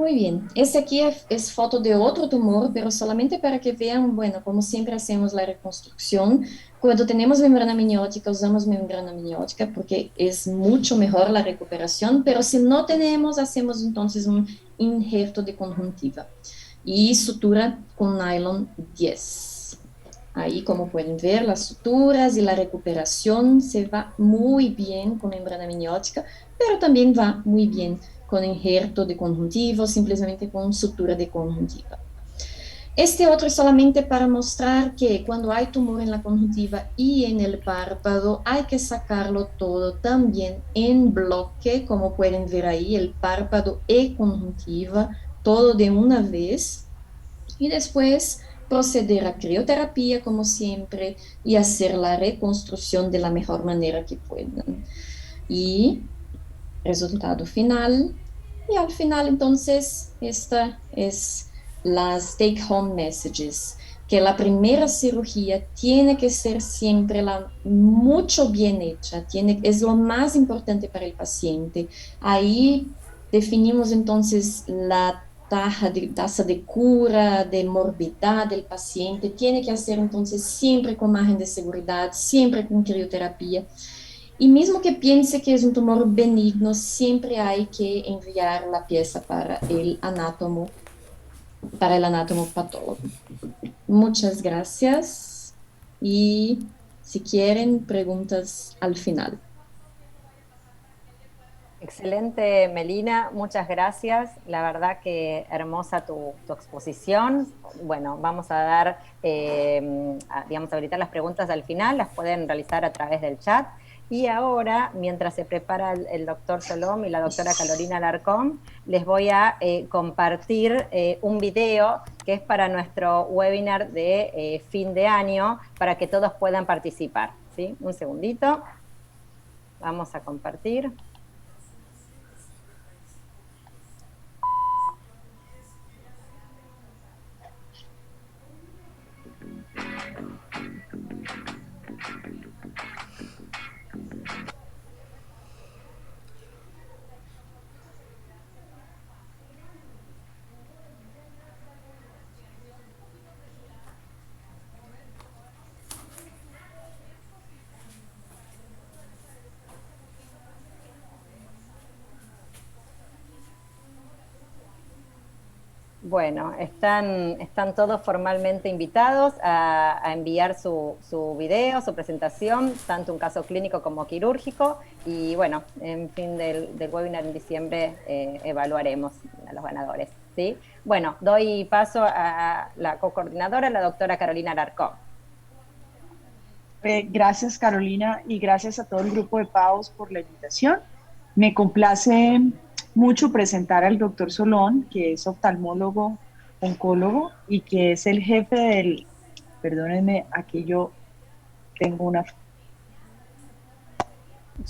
Muy bien. Este aquí es foto de otro tumor, pero solamente para que vean, bueno, como siempre hacemos la reconstrucción. Cuando tenemos membrana amniótica, usamos membrana amniótica porque es mucho mejor la recuperación, pero si no tenemos, hacemos entonces un injerto de conjuntiva y sutura con nylon 10. Ahí, como pueden ver, las suturas y la recuperación se va muy bien con membrana amniótica, pero también va muy bien con injerto de conjuntiva o simplemente con sutura de conjuntiva. Este otro es solamente para mostrar que cuando hay tumor en la conjuntiva y en el párpado, hay que sacarlo todo también en bloque, como pueden ver ahí, el párpado y conjuntiva, todo de una vez y después proceder a crioterapia como siempre y hacer la reconstrucción de la mejor manera que puedan. Y resultado final. Y al final, entonces, esta es las take home messages, que la primera cirugía tiene que ser siempre mucho bien hecha, es lo más importante para el paciente. Ahí definimos entonces la tasa de cura, de morbidad del paciente, tiene que hacer entonces siempre con margen de seguridad, siempre con crioterapia. Y mismo que piense que es un tumor benigno, siempre hay que enviar la pieza para el anátomo patólogo. Muchas gracias y si quieren preguntas al final. Excelente, Melina, muchas gracias. La verdad que hermosa tu exposición. Bueno, vamos a dar, digamos, habilitar las preguntas al final, las pueden realizar a través del chat. Y ahora, mientras se prepara el doctor Solom y la doctora Carolina Alarcón, les voy a compartir un video que es para nuestro webinar de fin de año, para que todos puedan participar. ¿Sí? Un segundito. Vamos a compartir. Bueno, están todos formalmente invitados a enviar su video, su presentación, tanto un caso clínico como quirúrgico. Y bueno, en fin del webinar en diciembre evaluaremos a los ganadores. ¿Sí? Bueno, doy paso a la co-coordinadora, la doctora Carolina Alarcón. Gracias, Carolina, y gracias a todo el grupo de PAOS por la invitación. Me complace mucho presentar al doctor Solón, que es oftalmólogo, oncólogo y que es el jefe perdónenme, aquí yo tengo una.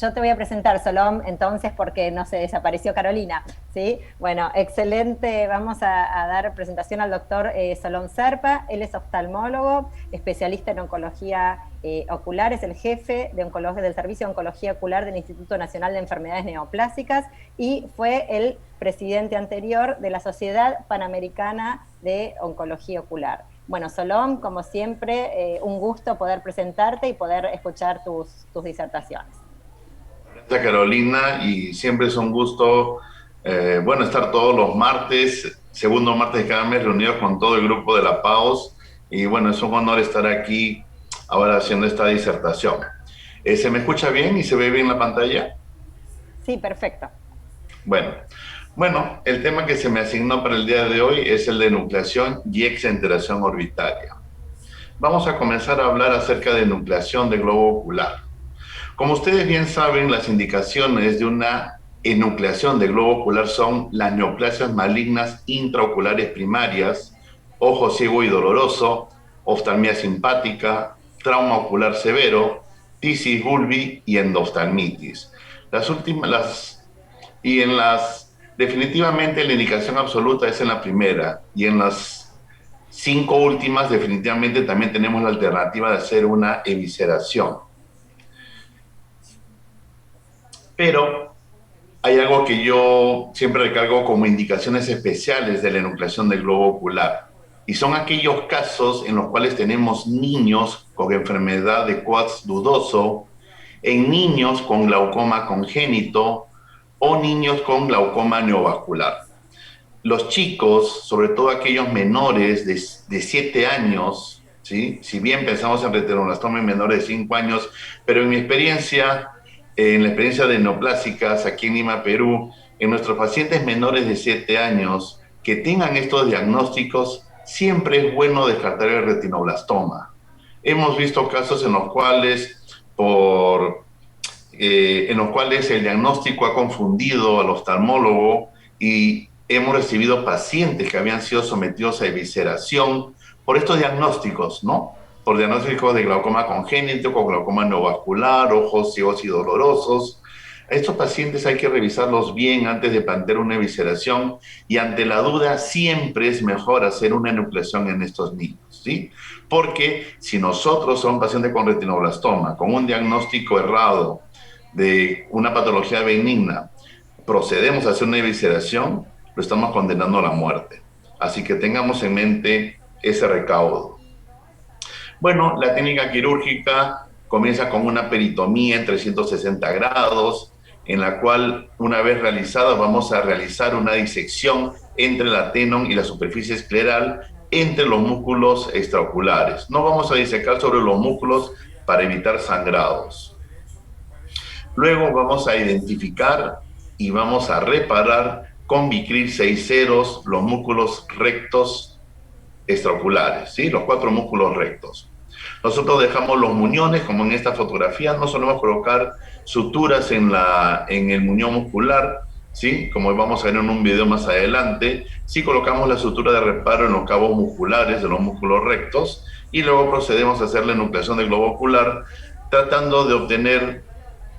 Yo te voy a presentar, Solom, entonces, porque no se desapareció Carolina, ¿sí? Bueno, excelente. Vamos a dar presentación al doctor Solom Serpa. Él es oftalmólogo, especialista en oncología ocular, es el jefe de oncología del Servicio de Oncología Ocular del Instituto Nacional de Enfermedades Neoplásicas y fue el presidente anterior de la Sociedad Panamericana de Oncología Ocular. Bueno, Solom, como siempre, un gusto poder presentarte y poder escuchar tus disertaciones. Gracias, Carolina, y siempre es un gusto, bueno, estar todos los martes, segundo martes de cada mes, reunidos con todo el grupo de la PAOS, y bueno, es un honor estar aquí ahora haciendo esta disertación. ¿Se me escucha bien y se ve bien la pantalla? Sí, perfecto. Bueno, el tema que se me asignó para el día de hoy es el de nucleación y exenteración orbitaria. Vamos a comenzar a hablar acerca de nucleación de globo ocular. Como ustedes bien saben, las indicaciones de una enucleación de globo ocular son las neoplasias malignas intraoculares primarias, ojo ciego y doloroso, oftalmia simpática, trauma ocular severo, tisis bulbi y endoftalmitis. Definitivamente la indicación absoluta es en la primera, y en las 5 últimas definitivamente también tenemos la alternativa de hacer una evisceración. Pero hay algo que yo siempre recargo como indicaciones especiales de la enucleación del globo ocular. Y son aquellos casos en los cuales tenemos niños con enfermedad de Coats dudoso, en niños con glaucoma congénito o niños con glaucoma neovascular. Los chicos, sobre todo aquellos menores de 7 años, ¿sí? Si bien pensamos en retinoblastoma en menores de 5 años, pero en mi experiencia, en la experiencia de neoplásicas aquí en Lima, Perú, en nuestros pacientes menores de 7 años que tengan estos diagnósticos, siempre es bueno descartar el retinoblastoma. Hemos visto casos en los cuales el diagnóstico ha confundido al oftalmólogo y hemos recibido pacientes que habían sido sometidos a evisceración por estos diagnósticos, ¿no? Por diagnósticos de glaucoma congénito, con glaucoma neovascular, ojos ciegos y dolorosos. A estos pacientes hay que revisarlos bien antes de plantear una evisceración y ante la duda siempre es mejor hacer una enucleación en estos niños, ¿sí? Porque si nosotros somos pacientes con retinoblastoma, con un diagnóstico errado de una patología benigna, procedemos a hacer una evisceración, lo estamos condenando a la muerte. Así que tengamos en mente ese recaudo. Bueno, la técnica quirúrgica comienza con una peritomía en 360 grados, en la cual una vez realizada vamos a realizar una disección entre el atenon y la superficie escleral entre los músculos extraoculares. No vamos a disecar sobre los músculos para evitar sangrados. Luego vamos a identificar y vamos a reparar con Vicryl 6 ceros los músculos rectos extraoculares, ¿sí? Los 4 músculos rectos. Nosotros dejamos los muñones, como en esta fotografía, no solemos colocar suturas en el muñón muscular, ¿sí? Como vamos a ver en un video más adelante, sí colocamos la sutura de reparo en los cabos musculares de los músculos rectos y luego procedemos a hacer la enucleación del globo ocular, tratando de obtener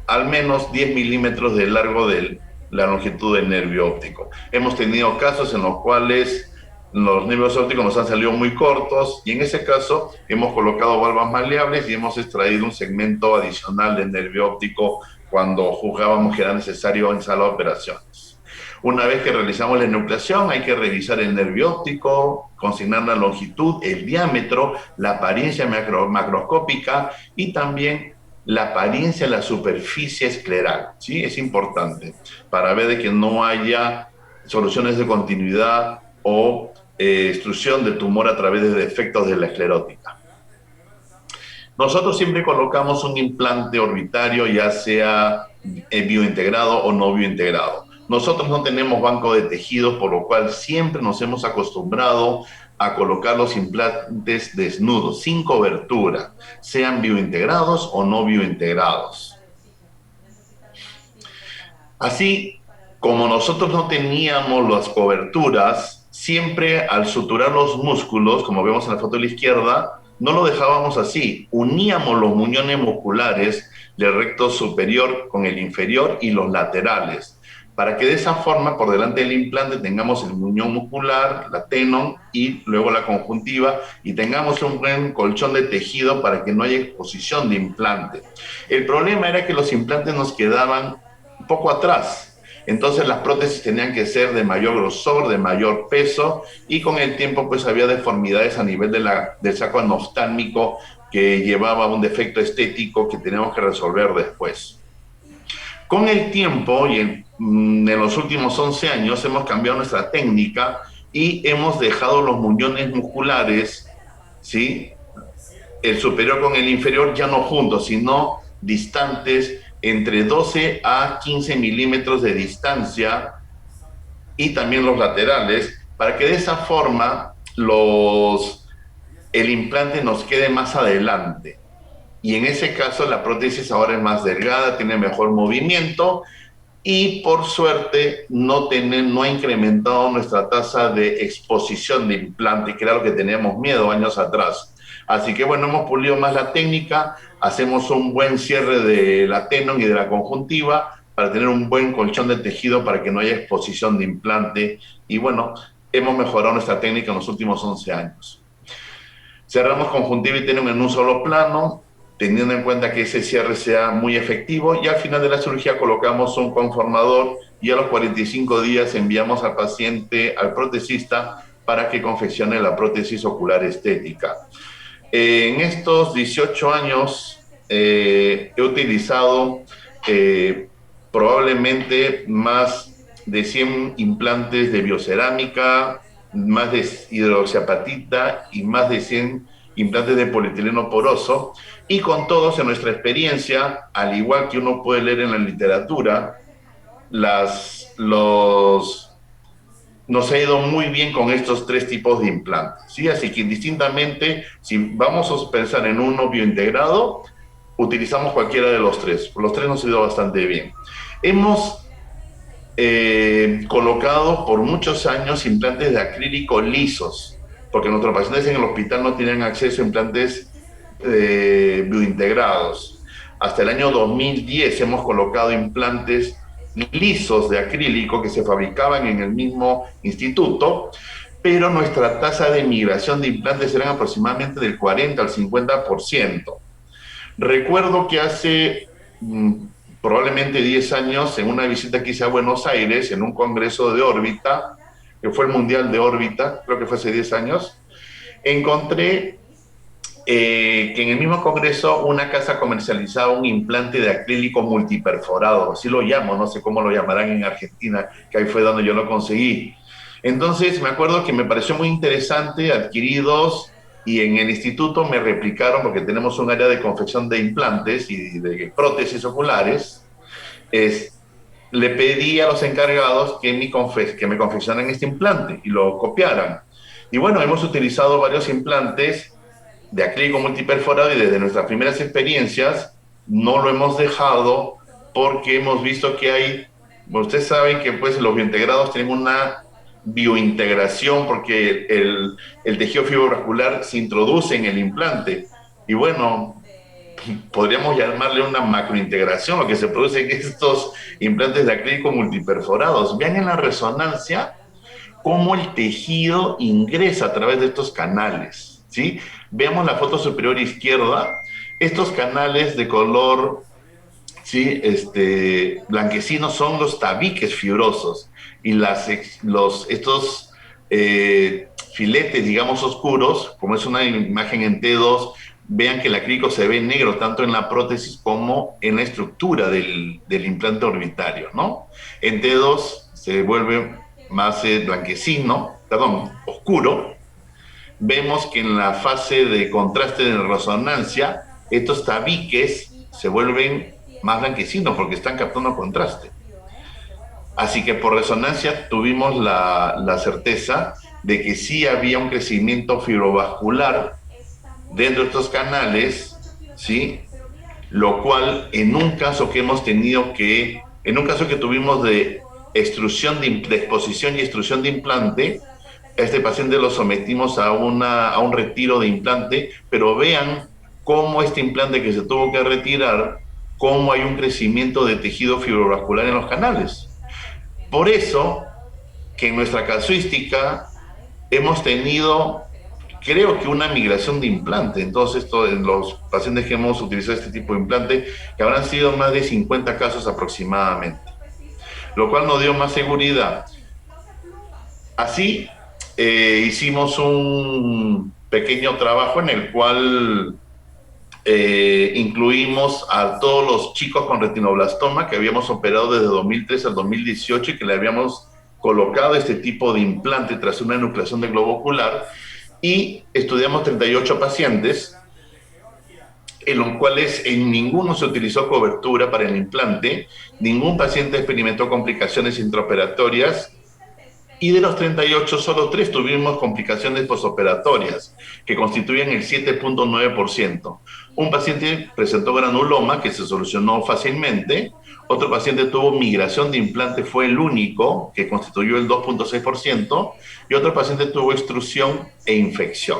al menos 10 milímetros de largo de la longitud del nervio óptico. Hemos tenido casos en los cuales los nervios ópticos nos han salido muy cortos y en ese caso hemos colocado valvas maleables y hemos extraído un segmento adicional del nervio óptico cuando juzgábamos que era necesario en sala de operaciones. Una vez que realizamos la enucleación hay que revisar el nervio óptico, consignar la longitud, el diámetro, la apariencia macroscópica y también la apariencia de la superficie escleral, ¿sí? Es importante para ver de que no haya soluciones de continuidad o extrusión de tumor a través de defectos de la esclerótica. Nosotros siempre colocamos un implante orbitario, ya sea biointegrado o no biointegrado. Nosotros no tenemos banco de tejidos, por lo cual siempre nos hemos acostumbrado a colocar los implantes desnudos, sin cobertura, sean biointegrados o no biointegrados. Así, como nosotros no teníamos las coberturas, siempre al suturar los músculos, como vemos en la foto de la izquierda, no lo dejábamos así. Uníamos los muñones musculares del recto superior con el inferior y los laterales, para que de esa forma, por delante del implante, tengamos el muñón muscular, la tenon y luego la conjuntiva, y tengamos un buen colchón de tejido para que no haya exposición de implante. El problema era que los implantes nos quedaban un poco atrás. Entonces las prótesis tenían que ser de mayor grosor, de mayor peso, y con el tiempo pues había deformidades a nivel del saco anoftálmico que llevaba un defecto estético que teníamos que resolver después. Con el tiempo y en los últimos 11 años hemos cambiado nuestra técnica y hemos dejado los muñones musculares, ¿sí? El superior con el inferior ya no juntos, sino distantes, entre 12 a 15 milímetros de distancia, y también los laterales, para que de esa forma el implante nos quede más adelante. Y en ese caso la prótesis ahora es más delgada, tiene mejor movimiento y por suerte no ha incrementado nuestra tasa de exposición de implante, que era lo que teníamos miedo años atrás. Así que bueno, hemos pulido más la técnica, hacemos un buen cierre de la tenon y de la conjuntiva para tener un buen colchón de tejido para que no haya exposición de implante. Y bueno, hemos mejorado nuestra técnica en los últimos 11 años. Cerramos conjuntiva y tenon en un solo plano, teniendo en cuenta que ese cierre sea muy efectivo, y al final de la cirugía colocamos un conformador y a los 45 días enviamos al paciente al protesista para que confeccione la prótesis ocular estética. En estos 18 años he utilizado probablemente más de 100 implantes de biocerámica, más de hidroxiapatita y más de 100 implantes de polietileno poroso, y con todos, en nuestra experiencia, al igual que uno puede leer en la literatura, nos ha ido muy bien con estos 3 tipos de implantes, ¿sí? Así que indistintamente, si vamos a pensar en uno biointegrado, utilizamos cualquiera de los 3. Los 3 nos ha ido bastante bien. Hemos colocado por muchos años implantes de acrílico lisos, porque nuestros pacientes en el hospital no tienen acceso a implantes biointegrados. Hasta el año 2010 hemos colocado implantes lisos de acrílico que se fabricaban en el mismo instituto, pero nuestra tasa de migración de implantes era aproximadamente del 40 al 50%. Recuerdo que hace probablemente 10 años, en una visita que hice a Buenos Aires, en un congreso de órbita, que fue el Mundial de Órbita, creo que fue hace 10 años, encontré que en el mismo congreso una casa comercializaba un implante de acrílico multiperforado, así lo llamo, no sé cómo lo llamarán en Argentina, que ahí fue donde yo lo conseguí. Entonces me acuerdo que me pareció muy interesante, adquirí 2, y en el instituto me replicaron, porque tenemos un área de confección de implantes y de prótesis oculares. Le pedí a los encargados que me confeccionaran este implante y lo copiaran. Y bueno, hemos utilizado varios implantes de acrílico multiperforado, y desde nuestras primeras experiencias no lo hemos dejado, porque hemos visto que hay, ustedes saben que pues los biointegrados tienen una biointegración, porque el tejido fibrovascular se introduce en el implante, y bueno, podríamos llamarle una macrointegración, lo que se produce en estos implantes de acrílico multiperforados. Vean en la resonancia cómo el tejido ingresa a través de estos canales, ¿sí? Veamos la foto superior izquierda, estos canales de color, ¿sí? Blanquecino son los tabiques fibrosos, y estos filetes, digamos, oscuros, como es una imagen en T2, vean que el acrílico se ve negro tanto en la prótesis como en la estructura del implante orbitario, ¿no? En T2 se vuelve más blanquecino, perdón, oscuro. Vemos que en la fase de contraste de resonancia, estos tabiques se vuelven más blanquecinos porque están captando contraste. Así que por resonancia tuvimos la certeza de que sí había un crecimiento fibrovascular dentro de estos canales, ¿sí? Lo cual, en un caso que tuvimos de extrusión de exposición y extrusión de implante, a este paciente lo sometimos a un retiro de implante, pero vean cómo este implante que se tuvo que retirar, cómo hay un crecimiento de tejido fibrovascular en los canales. Por eso que en nuestra casuística hemos tenido, creo que una migración de implante. Entonces, en los pacientes que hemos utilizado este tipo de implante, que habrán sido más de 50 casos aproximadamente, lo cual nos dio más seguridad. Así, hicimos un pequeño trabajo en el cual incluimos a todos los chicos con retinoblastoma que habíamos operado desde 2013 al 2018 y que le habíamos colocado este tipo de implante tras una enucleación de globo ocular, y estudiamos 38 pacientes, en los cuales en ninguno se utilizó cobertura para el implante, ningún paciente experimentó complicaciones intraoperatorias, y de los 38, solo 3 tuvimos complicaciones posoperatorias, que constituyen el 7.9%. Un paciente presentó granuloma, que se solucionó fácilmente. Otro paciente tuvo migración de implante, fue el único, que constituyó el 2.6%. Y otro paciente tuvo extrusión e infección.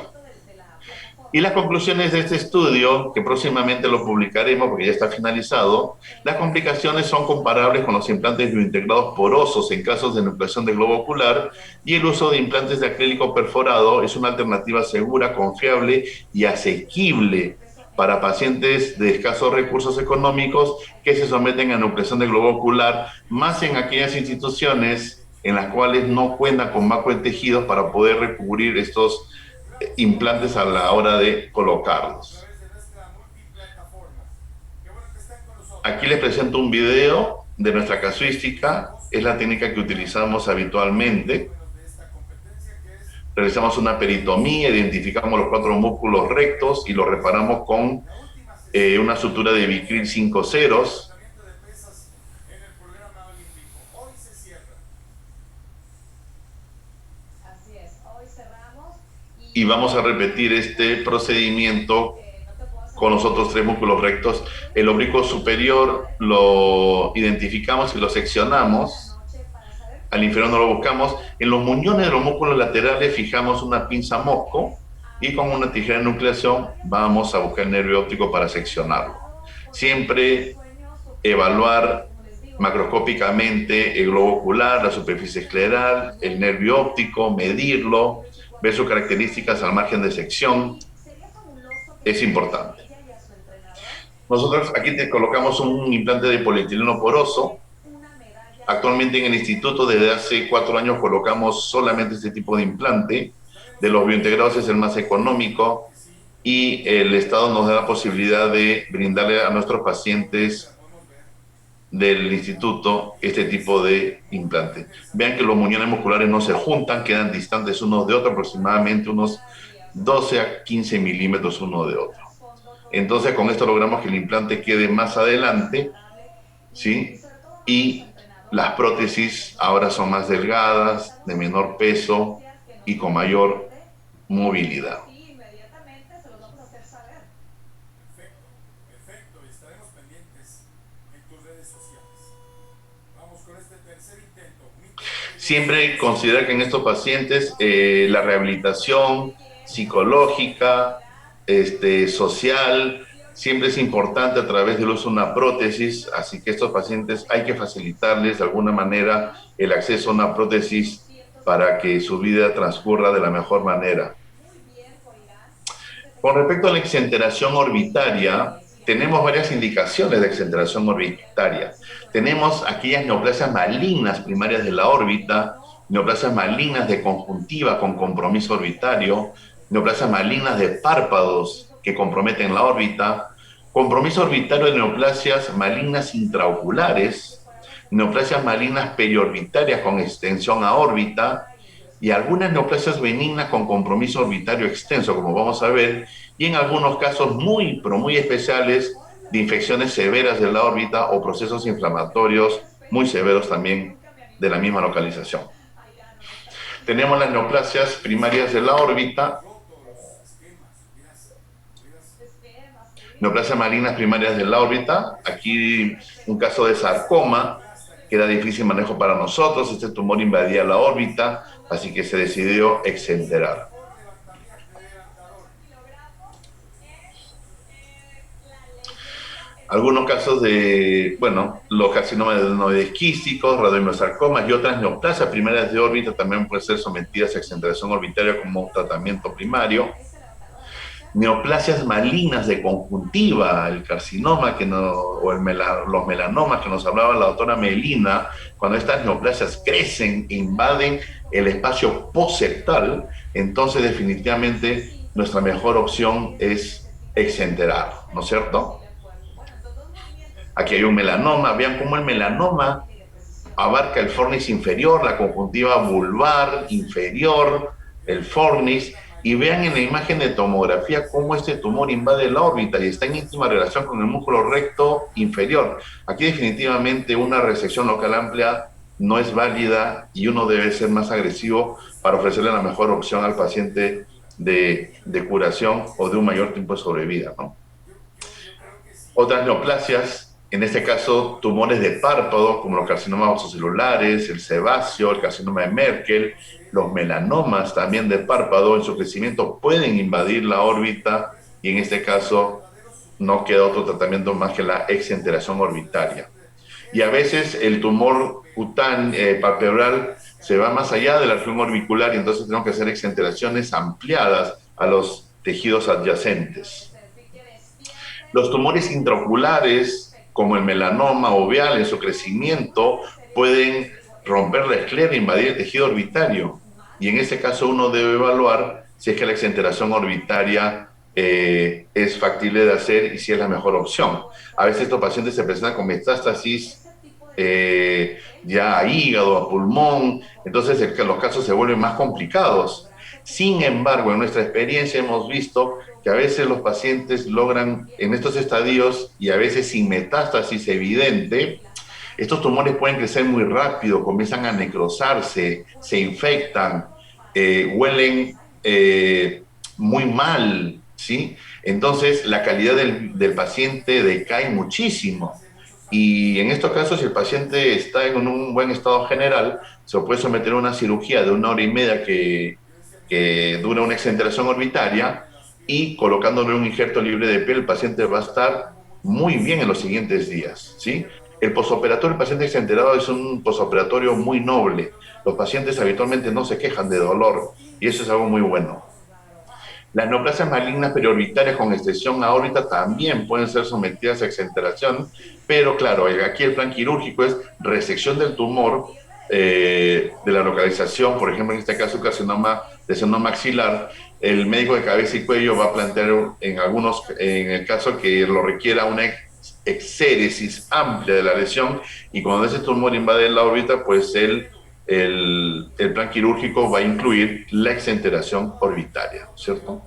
Y las conclusiones de este estudio, que próximamente lo publicaremos porque ya está finalizado, las complicaciones son comparables con los implantes biointegrados porosos en casos de enucleación de globo ocular, y el uso de implantes de acrílico perforado es una alternativa segura, confiable y asequible para pacientes de escasos recursos económicos que se someten a nucleación de globo ocular, más en aquellas instituciones en las cuales no cuentan con banco de tejidos para poder recubrir estos implantes a la hora de colocarlos. Aquí les presento un video de nuestra casuística. Es la técnica que utilizamos habitualmente. Realizamos una peritomía, identificamos los 4 músculos rectos y los reparamos con una sutura de Vicryl 5 ceros. Y vamos a repetir este procedimiento con los otros 3 músculos rectos. El oblicuo superior lo identificamos y lo seccionamos. Al inferior no lo buscamos. En los muñones de los músculos laterales fijamos una pinza mosco y con una tijera de nucleación vamos a buscar el nervio óptico para seccionarlo. Siempre evaluar macroscópicamente el globo ocular, la superficie escleral, el nervio óptico, medirlo, ver sus características al margen de sección. Es importante. Nosotros aquí te colocamos un implante de polietileno poroso. Actualmente en el instituto desde hace 4 años colocamos solamente este tipo de implante. De los biointegrados es el más económico y el Estado nos da la posibilidad de brindarle a nuestros pacientes del instituto este tipo de implante. Vean que los muñones musculares no se juntan, quedan distantes unos de otros, aproximadamente unos 12 a 15 milímetros uno de otro. Entonces con esto logramos que el implante quede más adelante, ¿sí? Y las prótesis ahora son más delgadas, de menor peso y con mayor movilidad. Siempre considera que en estos pacientes la rehabilitación psicológica, social, siempre es importante a través del uso de una prótesis, así que estos pacientes hay que facilitarles de alguna manera el acceso a una prótesis para que su vida transcurra de la mejor manera. Con respecto a la exenteración orbitaria, tenemos varias indicaciones de exenteración orbitaria. Tenemos aquellas neoplasias malignas primarias de la órbita, neoplasias malignas de conjuntiva con compromiso orbitario, neoplasias malignas de párpados que comprometen la órbita, compromiso orbitario de neoplasias malignas intraoculares, neoplasias malignas periorbitarias con extensión a órbita y algunas neoplasias benignas con compromiso orbitario extenso, como vamos a ver, y en algunos casos muy, pero muy especiales de infecciones severas de la órbita o procesos inflamatorios muy severos también de la misma localización. Tenemos las neoplasias primarias de la órbita, neoplasias malignas primarias de la órbita. Aquí un caso de sarcoma, que era difícil manejo para nosotros. Este tumor invadía la órbita, así que se decidió exenterar. Algunos casos de, los carcinomas de adenoides quísticos, radiomiosarcomas y otras neoplasias primarias de órbita también pueden ser sometidas a exenteración orbitaria como tratamiento primario. Neoplasias malignas de conjuntiva, el carcinoma los melanomas que nos hablaba la doctora Melina, cuando estas neoplasias crecen e invaden el espacio postseptal, entonces definitivamente nuestra mejor opción es exenterar, ¿no es cierto? Aquí hay un melanoma. Vean cómo el melanoma abarca el fornis inferior, la conjuntiva vulvar inferior, el fornis, y vean en la imagen de tomografía cómo este tumor invade la órbita y está en íntima relación con el músculo recto inferior. Aquí definitivamente una resección local amplia no es válida y uno debe ser más agresivo para ofrecerle la mejor opción al paciente de curación o de un mayor tiempo de sobrevida, ¿no? Otras neoplasias, en este caso tumores de párpado, como los carcinomas vasocelulares, el sebáceo, el carcinoma de Merkel, los melanomas también de párpado, en su crecimiento pueden invadir la órbita y en este caso no queda otro tratamiento más que la exenteración orbitaria. Y a veces el tumor palpebral se va más allá de la región orbicular y entonces tenemos que hacer exenteraciones ampliadas a los tejidos adyacentes. Los tumores intraoculares, como el melanoma ovial en su crecimiento, pueden romper la esclera e invadir el tejido orbitario. Y en ese caso uno debe evaluar si es que la exenteración orbitaria es factible de hacer y si es la mejor opción. A veces estos pacientes se presentan con metástasis ya a hígado, a pulmón, entonces los casos se vuelven más complicados. Sin embargo, en nuestra experiencia hemos visto que a veces los pacientes logran en estos estadios y a veces sin metástasis evidente, estos tumores pueden crecer muy rápido, comienzan a necrosarse, se infectan, huelen muy mal, ¿sí? Entonces la calidad del paciente decae muchísimo. Y en estos casos, si el paciente está en un buen estado general, se puede someter a una cirugía de 1 hora y media que dura una exenteración orbitaria, y colocándole un injerto libre de piel, el paciente va a estar muy bien en los siguientes días, ¿sí? El posoperatorio del paciente exenterado es un posoperatorio muy noble. Los pacientes habitualmente no se quejan de dolor y eso es algo muy bueno. Las neoplasias malignas periorbitarias con extensión a órbita también pueden ser sometidas a exenteración, pero claro, aquí el plan quirúrgico es resección del tumor, de la localización, por ejemplo, en este caso carcinoma de seno maxilar. El médico de cabeza y cuello va a plantear en el caso que lo requiera, una exéresis amplia de la lesión, y cuando ese tumor invade la órbita, pues el plan quirúrgico va a incluir la exenteración orbitaria, ¿cierto?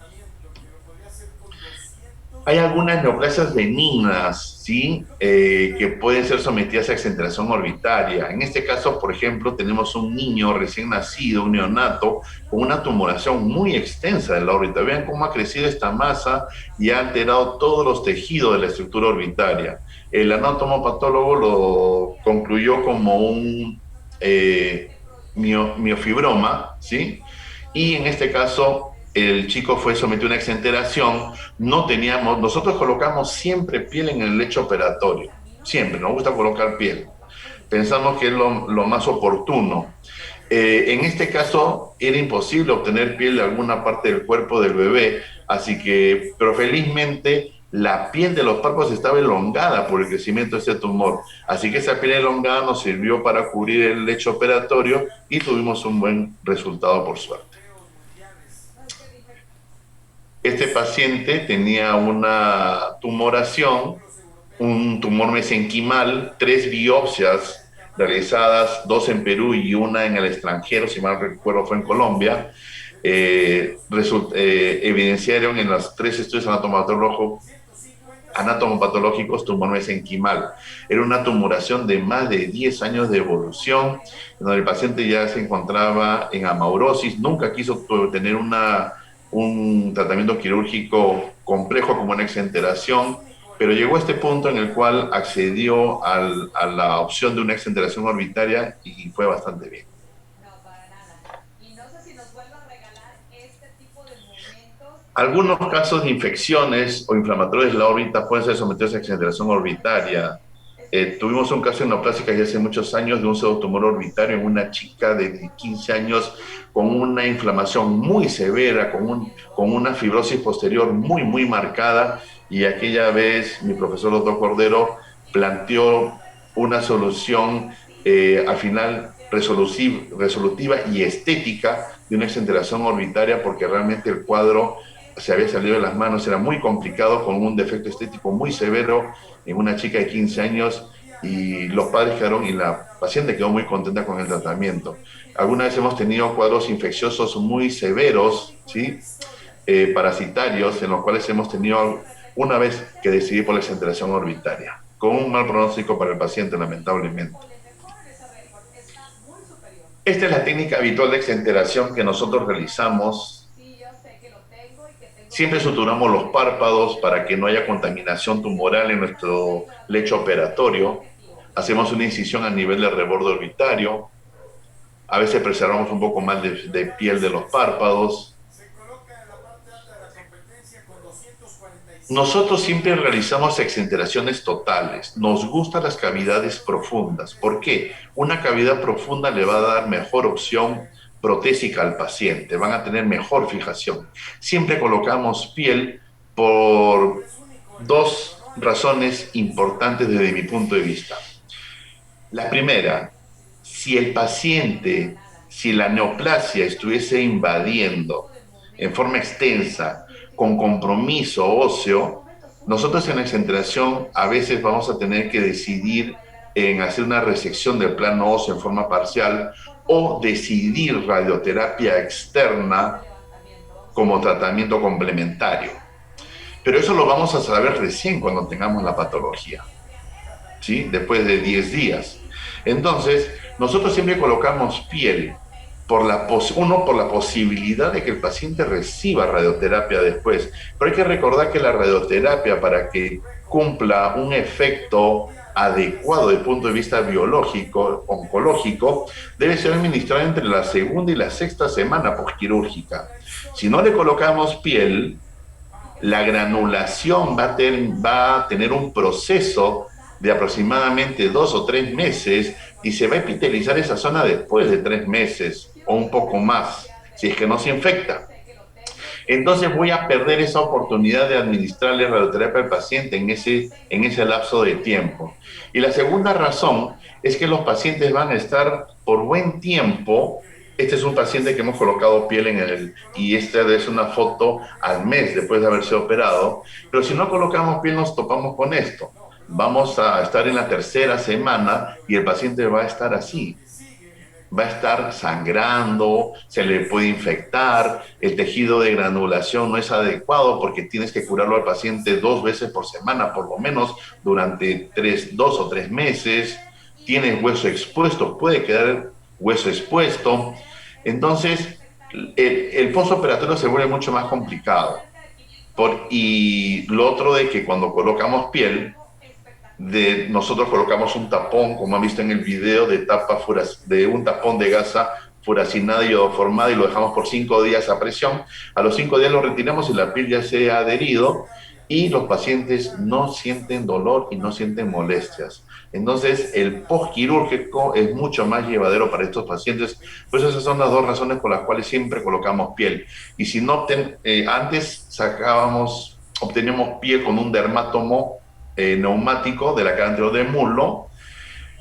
Hay algunas neoplasias benignas, ¿sí? Que pueden ser sometidas a exenteración orbitaria. En este caso, por ejemplo, tenemos un niño recién nacido, un neonato, con una tumoración muy extensa de la órbita. Vean cómo ha crecido esta masa y ha alterado todos los tejidos de la estructura orbitaria. El anatomopatólogo lo concluyó como un miofibroma, ¿sí? Y en este caso el chico fue sometido a una exenteración. Nosotros colocamos siempre piel en el lecho operatorio, siempre, nos gusta colocar piel, pensamos que es lo más oportuno. En este caso era imposible obtener piel de alguna parte del cuerpo del bebé, pero felizmente la piel de los párpados estaba elongada por el crecimiento de este tumor, así que esa piel elongada nos sirvió para cubrir el lecho operatorio y tuvimos un buen resultado, por suerte. Este paciente tenía una tumoración, un tumor mesenquimal, 3 biopsias realizadas, 2 en Perú y 1 en el extranjero, si mal recuerdo fue en Colombia, evidenciaron en los 3 estudios anatomopatológicos tumor mesenquimal. Era una tumoración de más de 10 años de evolución, donde el paciente ya se encontraba en amaurosis, nunca quiso tener un tratamiento quirúrgico complejo como una exenteración, pero llegó a este punto en el cual accedió a la opción de una exenteración orbitaria y fue bastante bien. Algunos casos de infecciones o inflamatorios de la órbita pueden ser sometidos a exenteración orbitaria. Tuvimos un caso en neoplásica ya hace muchos años de un pseudotumor orbitario en una chica de 15 años con una inflamación muy severa, con una fibrosis posterior muy marcada, y aquella vez mi profesor doctor Cordero planteó una solución al final resolutiva y estética de una exenteración orbitaria, porque realmente el cuadro se había salido de las manos, era muy complicado, con un defecto estético muy severo en una chica de 15 años, y los padres quedaron y la paciente quedó muy contenta con el tratamiento. Alguna vez hemos tenido cuadros infecciosos muy severos, ¿sí? Parasitarios, en los cuales hemos tenido una vez que decidir por la exenteración orbitaria, con un mal pronóstico para el paciente, lamentablemente. Esta es la técnica habitual de exenteración que nosotros realizamos. Siempre suturamos los párpados para que no haya contaminación tumoral en nuestro lecho operatorio. Hacemos una incisión a nivel del reborde orbitario. A veces preservamos un poco más de piel de los párpados. Nosotros siempre realizamos exenteraciones totales. Nos gustan las cavidades profundas. ¿Por qué? Una cavidad profunda le va a dar mejor opción protésica al paciente, van a tener mejor fijación. Siempre colocamos piel por 2 razones importantes desde mi punto de vista. La primera, si el paciente, si la neoplasia estuviese invadiendo en forma extensa, con compromiso óseo, nosotros en la excentración a veces vamos a tener que decidir en hacer una resección del plano óseo en forma parcial o decidir radioterapia externa como tratamiento complementario. Pero eso lo vamos a saber recién cuando tengamos la patología, ¿sí? Después de 10 días. Entonces, nosotros siempre colocamos piel, por la posibilidad de que el paciente reciba radioterapia después. Pero hay que recordar que la radioterapia, para que cumpla un efecto adecuado desde el punto de vista biológico, oncológico, debe ser administrada entre la segunda y la sexta semana postquirúrgica. Si no le colocamos piel, la granulación va a tener un proceso de aproximadamente 2 o 3 meses y se va a epitelizar esa zona después de 3 meses o un poco más, si es que no se infecta. Entonces voy a perder esa oportunidad de administrarle radioterapia al paciente en ese lapso de tiempo. Y la segunda razón es que los pacientes van a estar por buen tiempo. Este es un paciente que hemos colocado piel y esta es una foto al mes después de haberse operado, pero si no colocamos piel nos topamos con esto. Vamos a estar en la tercera semana y el paciente va a estar así. Va a estar sangrando, se le puede infectar, el tejido de granulación no es adecuado porque tienes que curarlo al paciente 2 veces por semana, por lo menos durante 2 o 3 meses. Tienes hueso expuesto, puede quedar hueso expuesto. Entonces, el postoperatorio se vuelve mucho más complicado. Y lo otro de que cuando colocamos piel, nosotros colocamos un tapón, como han visto en el video, de un tapón de gasa furacinada y iodoformada y lo dejamos por 5 días a presión. A los 5 días lo retiramos y la piel ya se ha adherido y los pacientes no sienten dolor y no sienten molestias. Entonces, el postquirúrgico es mucho más llevadero para estos pacientes. Pues esas son las 2 razones por las cuales siempre colocamos piel. Y si no, antes obteníamos piel con un dermátomo neumático de la cara anterior del muslo,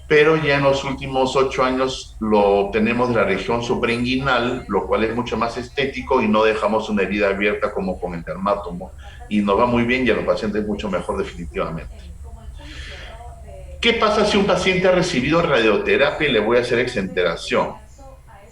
pero ya en los últimos 8 años lo tenemos de la región suprainguinal, lo cual es mucho más estético y no dejamos una herida abierta como con el dermátomo. Y nos va muy bien y a los pacientes mucho mejor definitivamente. ¿Qué pasa si un paciente ha recibido radioterapia y le voy a hacer exenteración?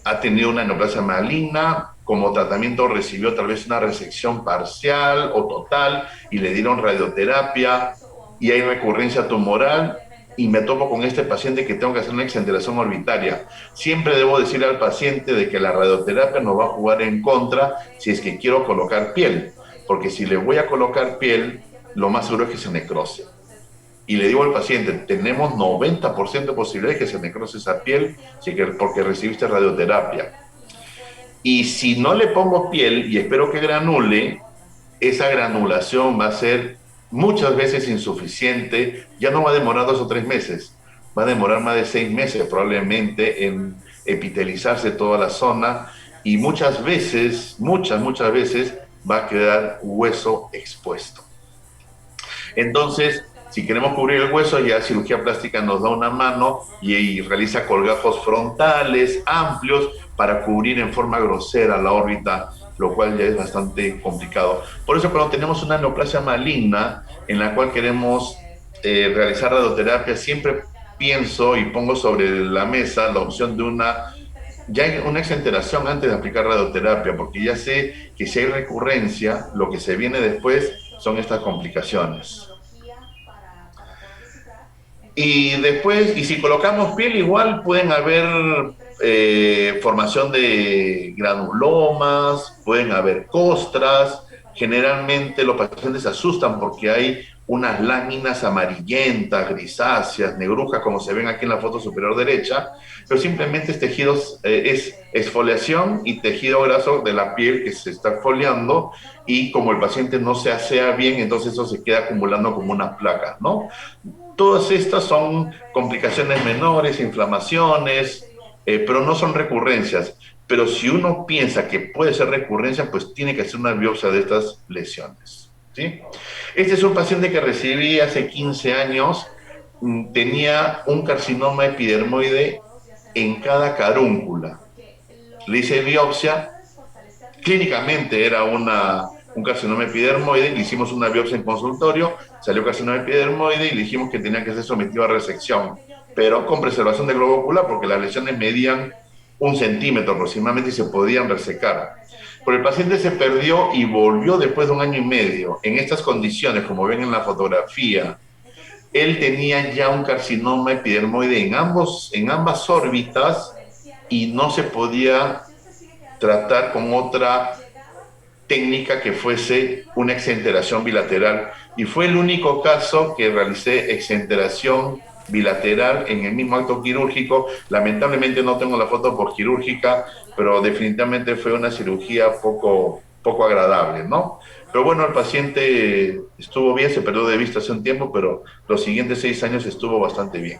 Ha tenido una neoplasia maligna, como tratamiento recibió tal vez una resección parcial o total y le dieron radioterapia y hay recurrencia tumoral y me topo con este paciente que tengo que hacer una exenteración orbitaria. Siempre debo decirle al paciente de que la radioterapia nos va a jugar en contra si es que quiero colocar piel, porque si le voy a colocar piel, lo más seguro es que se necrose. Y le digo al paciente, tenemos 90% de posibilidad de que se necrose esa piel porque recibiste radioterapia. Y si no le pongo piel y espero que granule, esa granulación va a ser muchas veces insuficiente, ya no va a demorar 2 o 3 meses, va a demorar más de 6 meses probablemente en epitelizarse toda la zona y muchas veces va a quedar hueso expuesto. Entonces, si queremos cubrir el hueso, ya cirugía plástica nos da una mano y realiza colgajos frontales amplios para cubrir en forma grosera la órbita, lo cual ya es bastante complicado. Por eso cuando tenemos una neoplasia maligna en la cual queremos realizar radioterapia, siempre pienso y pongo sobre la mesa la opción de una exenteración antes de aplicar radioterapia, porque ya sé que si hay recurrencia, lo que se viene después son estas complicaciones. Y después, y si colocamos piel, igual pueden haber formación de granulomas, pueden haber costras. Generalmente los pacientes se asustan porque hay unas láminas amarillentas, grisáceas, negrujas, como se ven aquí en la foto superior derecha, pero simplemente es tejido, es exfoliación y tejido graso de la piel que se está exfoliando, y como el paciente no se asea bien, entonces eso se queda acumulando como unas placas, ¿no? Todas estas son complicaciones menores, inflamaciones, pero no son recurrencias. Pero si uno piensa que puede ser recurrencia, pues tiene que hacer una biopsia de estas lesiones. ¿sí? Este es un paciente que recibí hace 15 años, tenía un carcinoma epidermoide en cada carúncula. Le hice biopsia, clínicamente era un carcinoma epidermoide, le hicimos una biopsia en consultorio, salió carcinoma epidermoide y le dijimos que tenía que ser sometido a resección, pero con preservación del globo ocular porque las lesiones medían 1 centímetro aproximadamente y se podían resecar. Pero el paciente se perdió y volvió después de 1 año y medio. En estas condiciones, como ven en la fotografía, él tenía ya un carcinoma epidermoide en ambas órbitas y no se podía tratar con otra técnica que fuese una exenteración bilateral. Y fue el único caso que realicé exenteración bilateral en el mismo acto quirúrgico. Lamentablemente no tengo la foto por quirúrgica, pero definitivamente fue una cirugía poco agradable, ¿no? Pero bueno, el paciente estuvo bien, se perdió de vista hace un tiempo, pero los siguientes 6 años estuvo bastante bien.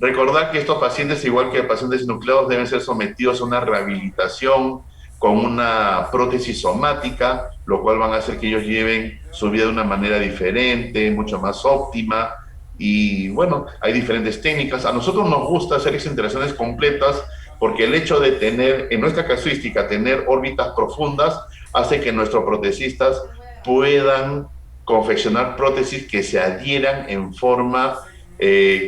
Recordar que estos pacientes, igual que pacientes nucleados, deben ser sometidos a una rehabilitación con una prótesis somática, lo cual van a hacer que ellos lleven su vida de una manera diferente, mucho más óptima. Y bueno, hay diferentes técnicas. A nosotros nos gusta hacer exenteraciones completas porque el hecho de tener, en nuestra casuística, tener órbitas profundas hace que nuestros protecistas puedan confeccionar prótesis que se adhieran en forma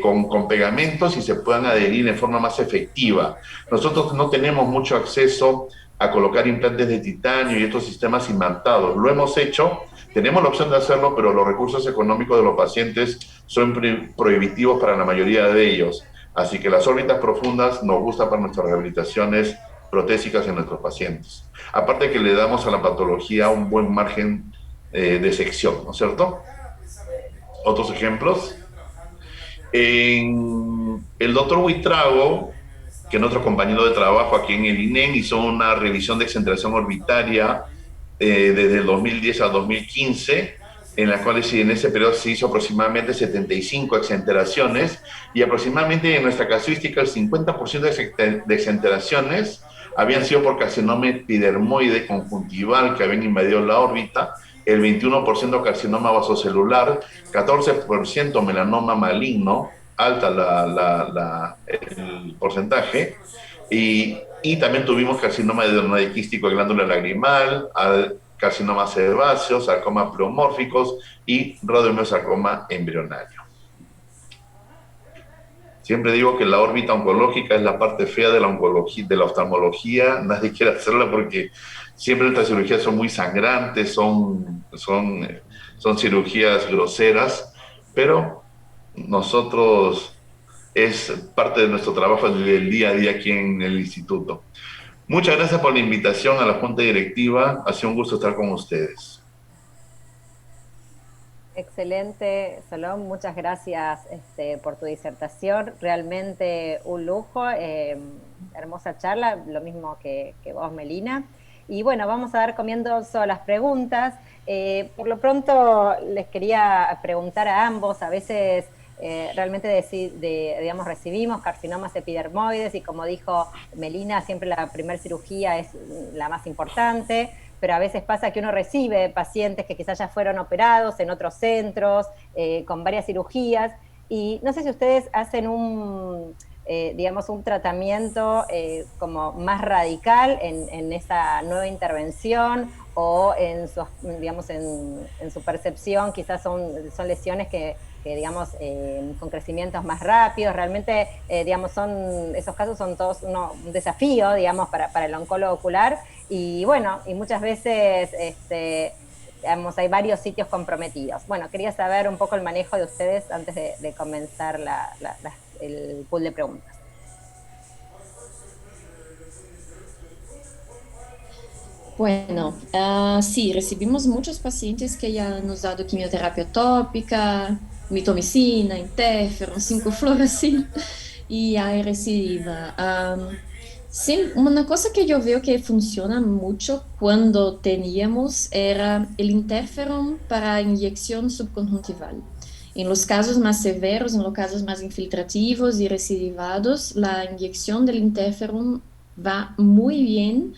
con pegamentos y se puedan adherir en forma más efectiva. Nosotros no tenemos mucho acceso a colocar implantes de titanio y estos sistemas imantados. Lo hemos hecho, tenemos la opción de hacerlo, pero los recursos económicos de los pacientes son prohibitivos para la mayoría de ellos. Así que las órbitas profundas nos gustan para nuestras rehabilitaciones protésicas en nuestros pacientes. Aparte que le damos a la patología un buen margen de sección, ¿no es cierto? Otros ejemplos. El doctor Huitrago, que es nuestro compañero de trabajo aquí en el INEM, hizo una revisión de exenteración orbitaria desde el 2010 al 2015, en la cual en ese periodo se hizo aproximadamente 75 exenteraciones y aproximadamente en nuestra casuística el 50% de exenteraciones habían sido por carcinoma epidermoide conjuntival que habían invadido la órbita, el 21% carcinoma vasocelular, 14% melanoma maligno, alta el porcentaje, y también tuvimos carcinoma de adenoidequístico de glándula lagrimal, carcinoma sebáceo, sarcoma pleomórficos y radiomiosarcoma embrionario. Siempre digo que la órbita oncológica es la parte fea de la oncología, de la oftalmología. Nadie quiere hacerla porque siempre estas cirugías son muy sangrantes, son cirugías groseras, pero nosotros es parte de nuestro trabajo del día a día aquí en el instituto. Muchas gracias por la invitación a la Junta Directiva. Ha sido un gusto estar con ustedes. Excelente, Solón, muchas gracias por tu disertación, realmente un lujo, hermosa charla, lo mismo que vos, Melina. Y bueno, vamos a dar comienzo a las preguntas. Por lo pronto les quería preguntar a ambos, a veces realmente digamos, recibimos carcinomas epidermoides y como dijo Melina, siempre la primera cirugía es la más importante, pero a veces pasa que uno recibe pacientes que quizás ya fueron operados en otros centros, con varias cirugías, y no sé si ustedes hacen digamos, un tratamiento como más radical en esa nueva intervención, o digamos, en su percepción quizás son lesiones que digamos, con crecimientos más rápidos. Realmente, digamos, esos casos son todos un desafío, digamos, para el oncólogo ocular, y bueno, y muchas veces, digamos, hay varios sitios comprometidos. Bueno, quería saber un poco el manejo de ustedes antes de comenzar el pool de preguntas. Bueno, sí, recibimos muchos pacientes que ya nos han dado quimioterapia tópica, mitomicina, interferon, 5-fluoracil y hay recidiva. Sí, una cosa que yo veo que funciona mucho cuando teníamos era el interferon para inyección subconjuntival. En los casos más severos, en los casos más infiltrativos y recidivados, la inyección del interferon va muy bien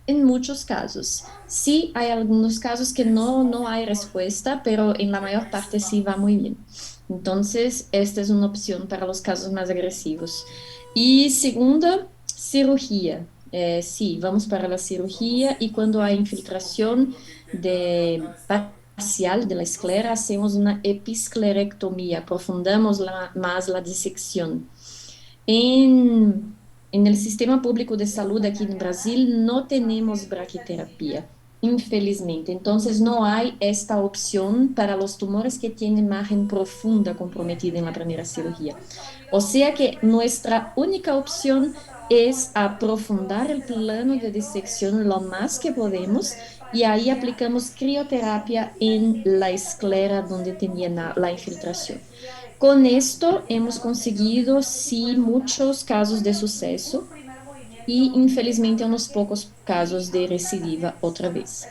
en muchos casos. Sí, hay algunos casos que no hay respuesta, pero en la mayor parte sí va muy bien. Entonces, esta es una opción para los casos más agresivos. Y segunda, cirugía. Sí, vamos para la cirugía y cuando hay infiltración parcial de la esclera, hacemos una episclerectomía, aprofundamos más la disección. En el sistema público de salud aquí en Brasil no tenemos braquiterapia, infelizmente. Entonces no hay esta opción para los tumores que tienen margen profunda comprometida en la primera cirugía. O sea que nuestra única opción es aprofundar el plano de disección lo más que podemos y ahí aplicamos crioterapia en la esclera donde tenía la infiltración. Con esto hemos conseguido, sí, muchos casos de suceso y infelizmente unos pocos casos de recidiva otra vez.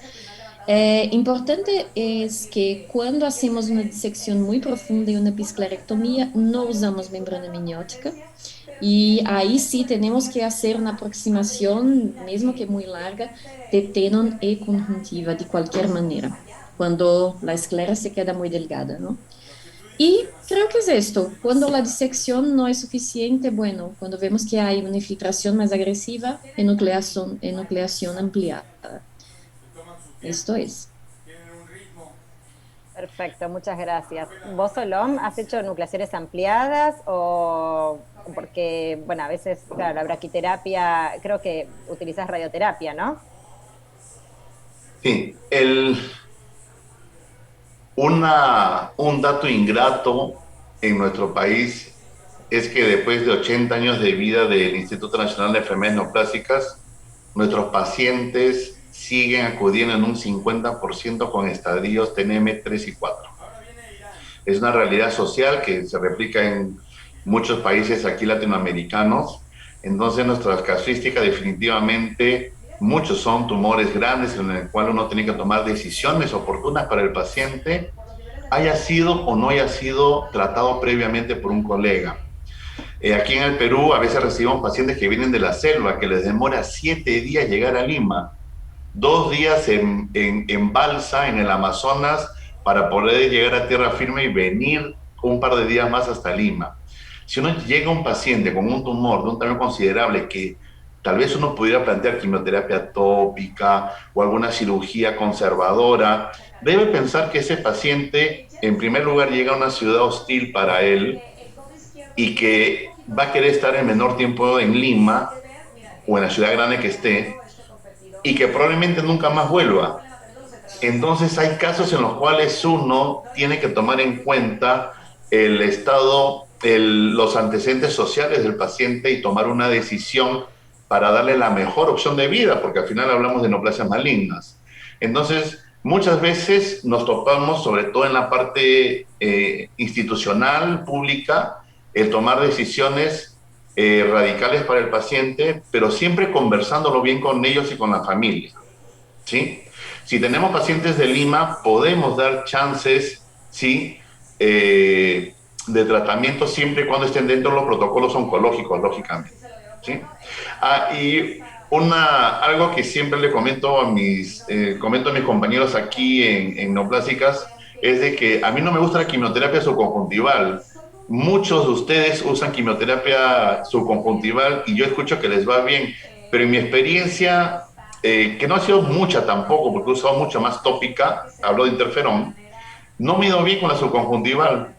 Importante es que cuando hacemos una disección muy profunda y una episclerectomía, no usamos membrana amniótica. Y ahí sí tenemos que hacer una aproximación, mesmo que muy larga, de tenon y conjuntiva de cualquier manera, cuando la esclera se queda muy delgada, ¿no? Y creo que es esto. Cuando la disección no es suficiente, bueno, cuando vemos que hay una infiltración más agresiva, enucleación ampliada. Esto es. Perfecto, muchas gracias. ¿Vos, Solom, has hecho nucleaciones ampliadas o porque, bueno, a veces, claro, la braquiterapia, creo que utilizas radioterapia, ¿no? Sí, un dato ingrato en nuestro país es que después de 80 años de vida del Instituto Nacional de Enfermedades Neoplásicas, nuestros pacientes siguen acudiendo en un 50% con estadios TNM 3 y 4. Es una realidad social que se replica en muchos países aquí latinoamericanos. Entonces, nuestra casuística definitivamente, muchos son tumores grandes en el cual uno tiene que tomar decisiones oportunas para el paciente, haya sido o no haya sido tratado previamente por un colega. Aquí en el Perú a veces recibimos pacientes que vienen de la selva, que les demora 7 días llegar a Lima, 2 días en balsa en el Amazonas para poder llegar a tierra firme y venir un par de días más hasta Lima. Si uno llega a un paciente con un tumor de un tamaño considerable que tal vez uno pudiera plantear quimioterapia tópica o alguna cirugía conservadora, debe pensar que ese paciente en primer lugar llega a una ciudad hostil para él y que va a querer estar el menor tiempo en Lima o en la ciudad grande que esté y que probablemente nunca más vuelva. Entonces hay casos en los cuales uno tiene que tomar en cuenta el estado, los antecedentes sociales del paciente y tomar una decisión para darle la mejor opción de vida, porque al final hablamos de neoplasias malignas. Entonces, muchas veces nos topamos, sobre todo en la parte institucional, pública, el tomar decisiones radicales para el paciente, pero siempre conversándolo bien con ellos y con la familia, ¿sí? Si tenemos pacientes de Lima, podemos dar chances, ¿sí? De tratamiento siempre y cuando estén dentro de los protocolos oncológicos, lógicamente, ¿sí? Y algo que siempre le comento a mis compañeros aquí en Neoplásicas es de que a mí no me gusta la quimioterapia subconjuntival. Muchos de ustedes usan quimioterapia subconjuntival y yo escucho que les va bien, pero en mi experiencia, que no ha sido mucha tampoco, porque he usado mucho más tópica, hablo de interferón, no me he ido bien con la subconjuntival.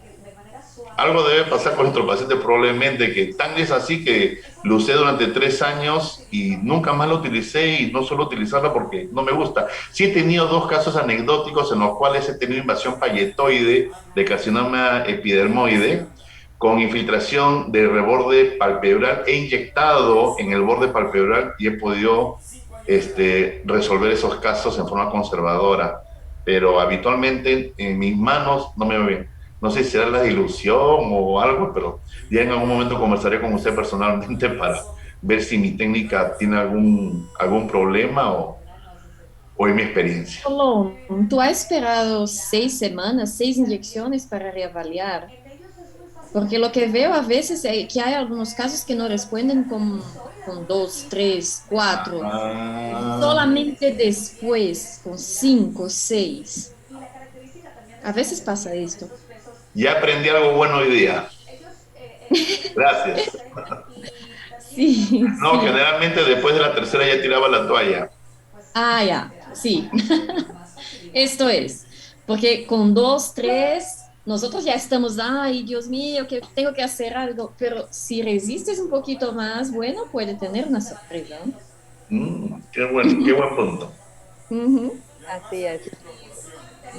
Algo debe pasar con nuestro paciente probablemente, que tan es así que lo usé durante 3 años y nunca más lo utilicé y no suelo utilizarla porque no me gusta. Sí he tenido 2 casos anecdóticos en los cuales he tenido invasión palletoide de carcinoma epidermoide con infiltración de reborde palpebral. He inyectado en el borde palpebral y he podido resolver esos casos en forma conservadora, pero habitualmente en mis manos no me va bien. No sé si será la ilusión o algo, pero ya en algún momento conversaré con usted personalmente para ver si mi técnica tiene algún problema o en mi experiencia. Solon, ¿tú has esperado 6 semanas, 6 inyecciones para reavaliar? Porque lo que veo a veces es que hay algunos casos que no responden con 2, 3, 4, Ah, solamente después, con 5, 6. A veces pasa esto. ya aprendí algo bueno hoy día. Gracias. Sí, No, sí. generalmente después de la tercera ya tiraba la toalla. Ah, ya, sí. Esto es, porque con 2, 3, nosotros ya estamos, ay, Dios mío, que tengo que hacer algo, pero si resistes un poquito más, bueno, puede tener una sorpresa. Qué buen punto. Ujú. Así es.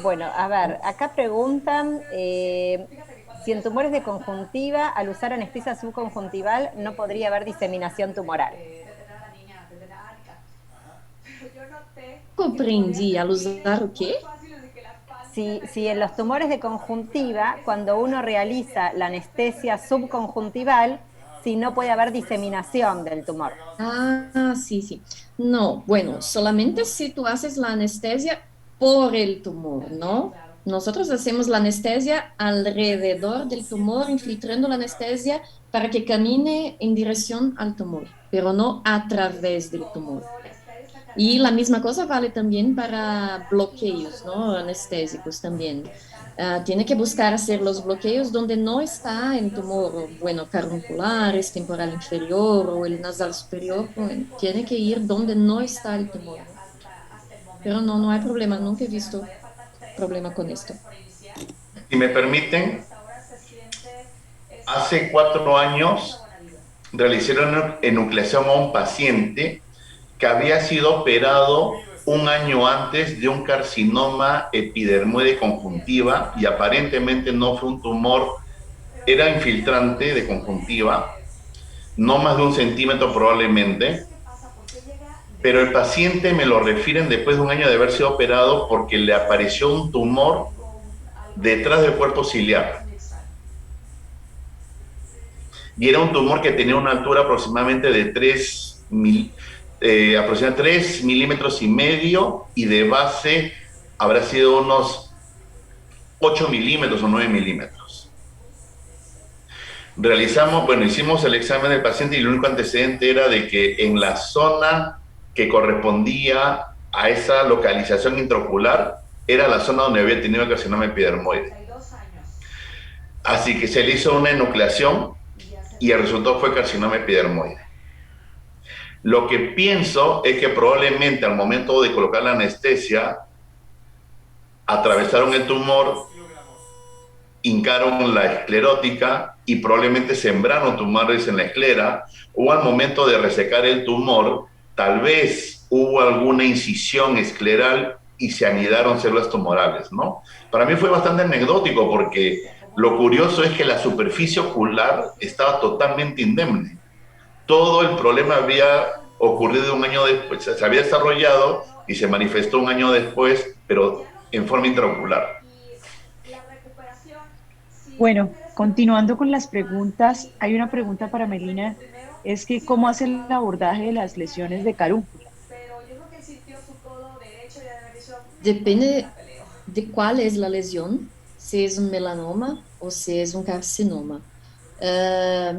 Bueno, a ver, acá preguntan si en tumores de conjuntiva, al usar anestesia subconjuntival, no podría haber diseminación tumoral. Comprendí, al usar o qué? Si en los tumores de conjuntiva, cuando uno realiza la anestesia subconjuntival, si no puede haber diseminación del tumor. Ah, sí, sí. No, bueno, solamente si tú haces la anestesia por el tumor, ¿no? Nosotros hacemos la anestesia alrededor del tumor, infiltrando la anestesia para que camine en dirección al tumor, pero no a través del tumor. Y la misma cosa vale también para bloqueos, ¿no? Anestésicos también. Tiene que buscar hacer los bloqueos donde no está el tumor, o, bueno, carunculares, temporal inferior o el nasal superior, bueno, tiene que ir donde no está el tumor, ¿no? Pero no, no hay problema, nunca he visto problema con esto. Si me permiten, hace 4 años realicé una enucleación a un paciente que había sido operado un año antes de un carcinoma epidermoide conjuntiva y aparentemente no fue un tumor, era infiltrante de conjuntiva, no más de 1 centímetro probablemente, pero el paciente me lo refieren después de un año de haber sido operado porque le apareció un tumor detrás del cuerpo ciliar. Y era un tumor que tenía una altura aproximadamente de 3 milímetros y medio, y de base habrá sido unos 8 milímetros o 9 milímetros. Hicimos el examen del paciente y el único antecedente era de que en la zona que correspondía a esa localización intraocular era la zona donde había tenido el carcinoma epidermoide. Así que se le hizo una enucleación y el resultado fue carcinoma epidermoide. Lo que pienso es que probablemente al momento de colocar la anestesia, atravesaron el tumor, hincaron la esclerótica y probablemente sembraron tumores en la esclera, o al momento de resecar el tumor, tal vez hubo alguna incisión escleral y se anidaron células tumorales, ¿no? Para mí fue bastante anecdótico porque lo curioso es que la superficie ocular estaba totalmente indemne. Todo el problema había ocurrido un año después, se había desarrollado y se manifestó un año después, pero en forma intraocular. Bueno, continuando con las preguntas, hay una pregunta para Melina, es que ¿cómo hace el abordaje de las lesiones de carúncula? Depende de cuál es la lesión, si es un melanoma o si es un carcinoma. Ah,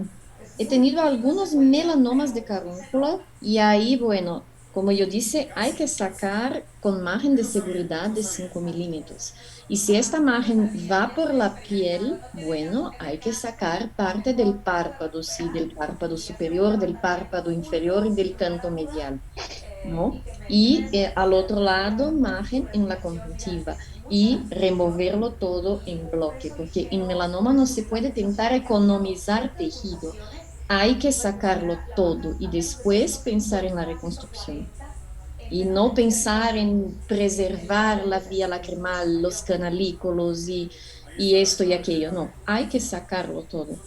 he tenido algunos melanomas de carúncula y ahí, bueno, como yo dije, hay que sacar con margen de seguridad de 5 milímetros. Y si esta margen va por la piel, bueno, hay que sacar parte del párpado, sí, del párpado superior, del párpado inferior y del canto medial, ¿no? Y al otro lado, margen en la conjuntiva y removerlo todo en bloque, porque en melanoma no se puede intentar economizar tejido, hay que sacarlo todo y después pensar en la reconstrucción. Y no pensar en preservar la vía lacrimal, los canalículos y esto y aquello, no, hay que sacarlo todo.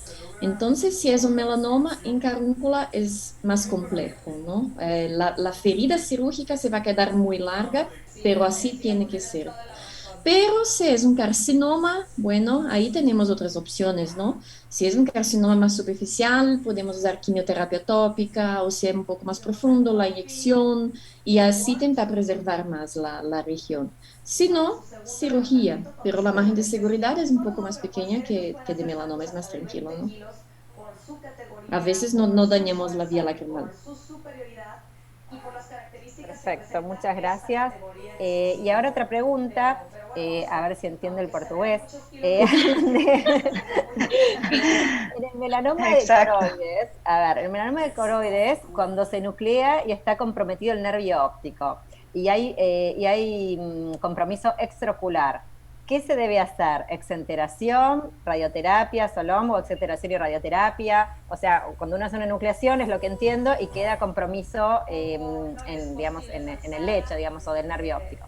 Entonces, si es un melanoma en carúncula es más complejo, ¿no? La ferida cirúrgica se va a quedar muy larga, pero así tiene que ser. Pero si es un carcinoma, bueno, ahí tenemos otras opciones, ¿no? Si es un carcinoma más superficial, podemos usar quimioterapia tópica, o si es un poco más profundo, la inyección, y así intentar preservar más la región. Si no, cirugía, pero la margen de seguridad es un poco más pequeña que de melanoma, es más tranquilo, ¿no? a veces no dañamos la vía lacrimal. Perfecto, muchas gracias. Y ahora otra pregunta, a ver si entiendo el portugués. En el melanoma de Exacto. coroides, a ver, el melanoma de coroides, cuando se nuclea y está comprometido el nervio óptico y hay compromiso extraocular, ¿qué se debe hacer? ¿Exenteración, radioterapia, Solom o exenteración y radioterapia? O sea, cuando uno hace una nucleación es lo que entiendo y queda compromiso digamos, en el lecho, digamos, o del nervio óptico.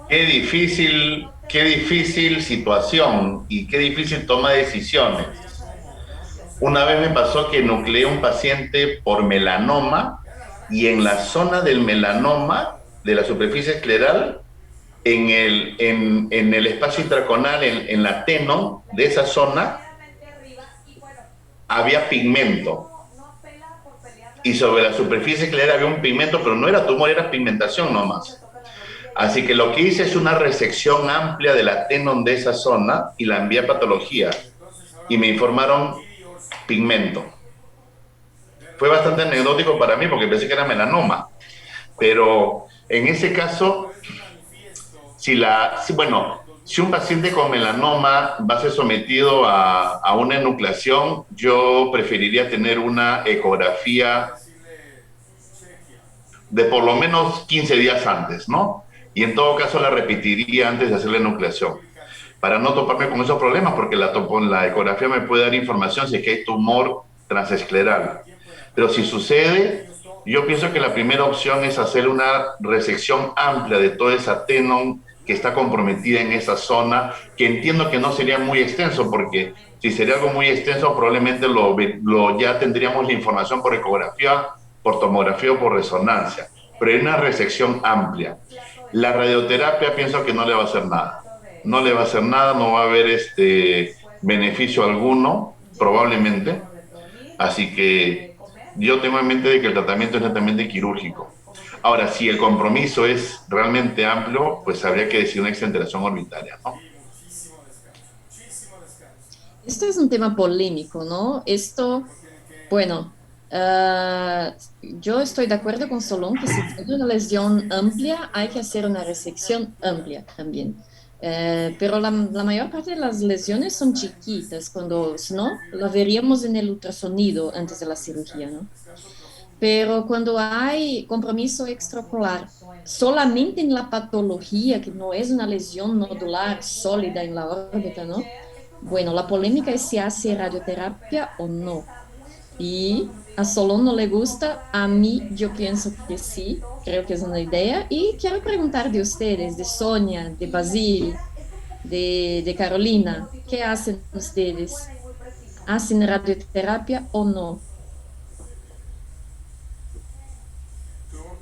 Qué difícil situación y qué difícil toma de decisiones. Una vez me pasó que nucleé a un paciente por melanoma y en la zona del melanoma de la superficie escleral, en el espacio intraconal, en la tenon de esa zona, había pigmento. Y sobre la superficie escleral había un pigmento, pero no era tumor, era pigmentación nomás. Así que lo que hice es una resección amplia de la tenon de esa zona y la envié a patología. Y me informaron pigmento. Fue bastante anecdótico para mí porque pensé que era melanoma. Pero en ese caso, si un paciente con melanoma va a ser sometido a una enucleación, yo preferiría tener una ecografía de por lo menos 15 días antes, ¿no? Y en todo caso la repetiría antes de hacer la enucleación, para no toparme con esos problemas, porque la ecografía me puede dar información si es que hay tumor transescleral. Pero si sucede, yo pienso que la primera opción es hacer una resección amplia de toda esa tenon que está comprometida en esa zona, que entiendo que no sería muy extenso, porque si sería algo muy extenso, probablemente ya tendríamos la información por ecografía, por tomografía o por resonancia. Pero hay una resección amplia. La radioterapia pienso que no le va a hacer nada. No le va a hacer nada, no va a haber beneficio alguno, probablemente. Así que yo tengo en mente de que el tratamiento es netamente quirúrgico. Ahora, si el compromiso es realmente amplio, pues habría que decir una exenteración orbitaria, ¿no? Esto es un tema polémico, ¿no? Bueno, yo estoy de acuerdo con Solón que si tiene una lesión amplia, hay que hacer una resección amplia también. Pero la mayor parte de las lesiones son chiquitas, cuando, si no, la veríamos en el ultrasonido antes de la cirugía, ¿no? Pero cuando hay compromiso extraocular solamente en la patología, que no es una lesión nodular sólida en la órbita, ¿no? Bueno, la polémica es si hace radioterapia o no. Y a Solón no le gusta, a mí yo pienso que sí, creo que es una idea. Y quiero preguntar de ustedes, de Sonia, de Basil, de Carolina, ¿qué hacen ustedes? ¿Hacen radioterapia o no?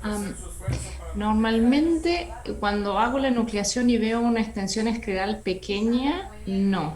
Am, Normalmente, cuando hago la nucleación y veo una extensión escleral pequeña, no.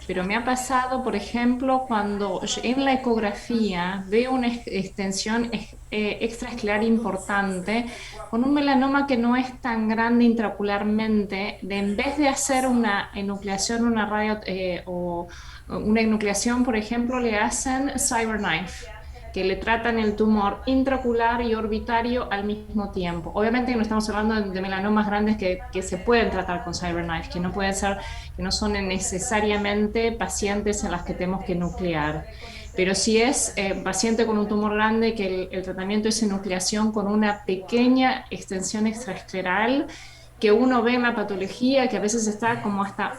Pero me ha pasado, por ejemplo, cuando en la ecografía veo una extensión extraescleral importante con un melanoma que no es tan grande intraocularmente, en vez de hacer una enucleación, una radio o una enucleación, por ejemplo, le hacen CyberKnife, que le tratan el tumor intraocular y orbitario al mismo tiempo. Obviamente que no estamos hablando de melanomas grandes que se pueden tratar con CyberKnife, que no pueden ser, que no son necesariamente pacientes en las que tenemos que nuclear. Pero si es paciente con un tumor grande, que el tratamiento es enucleación con una pequeña extensión extraescleral que uno ve en la patología, que a veces está como hasta,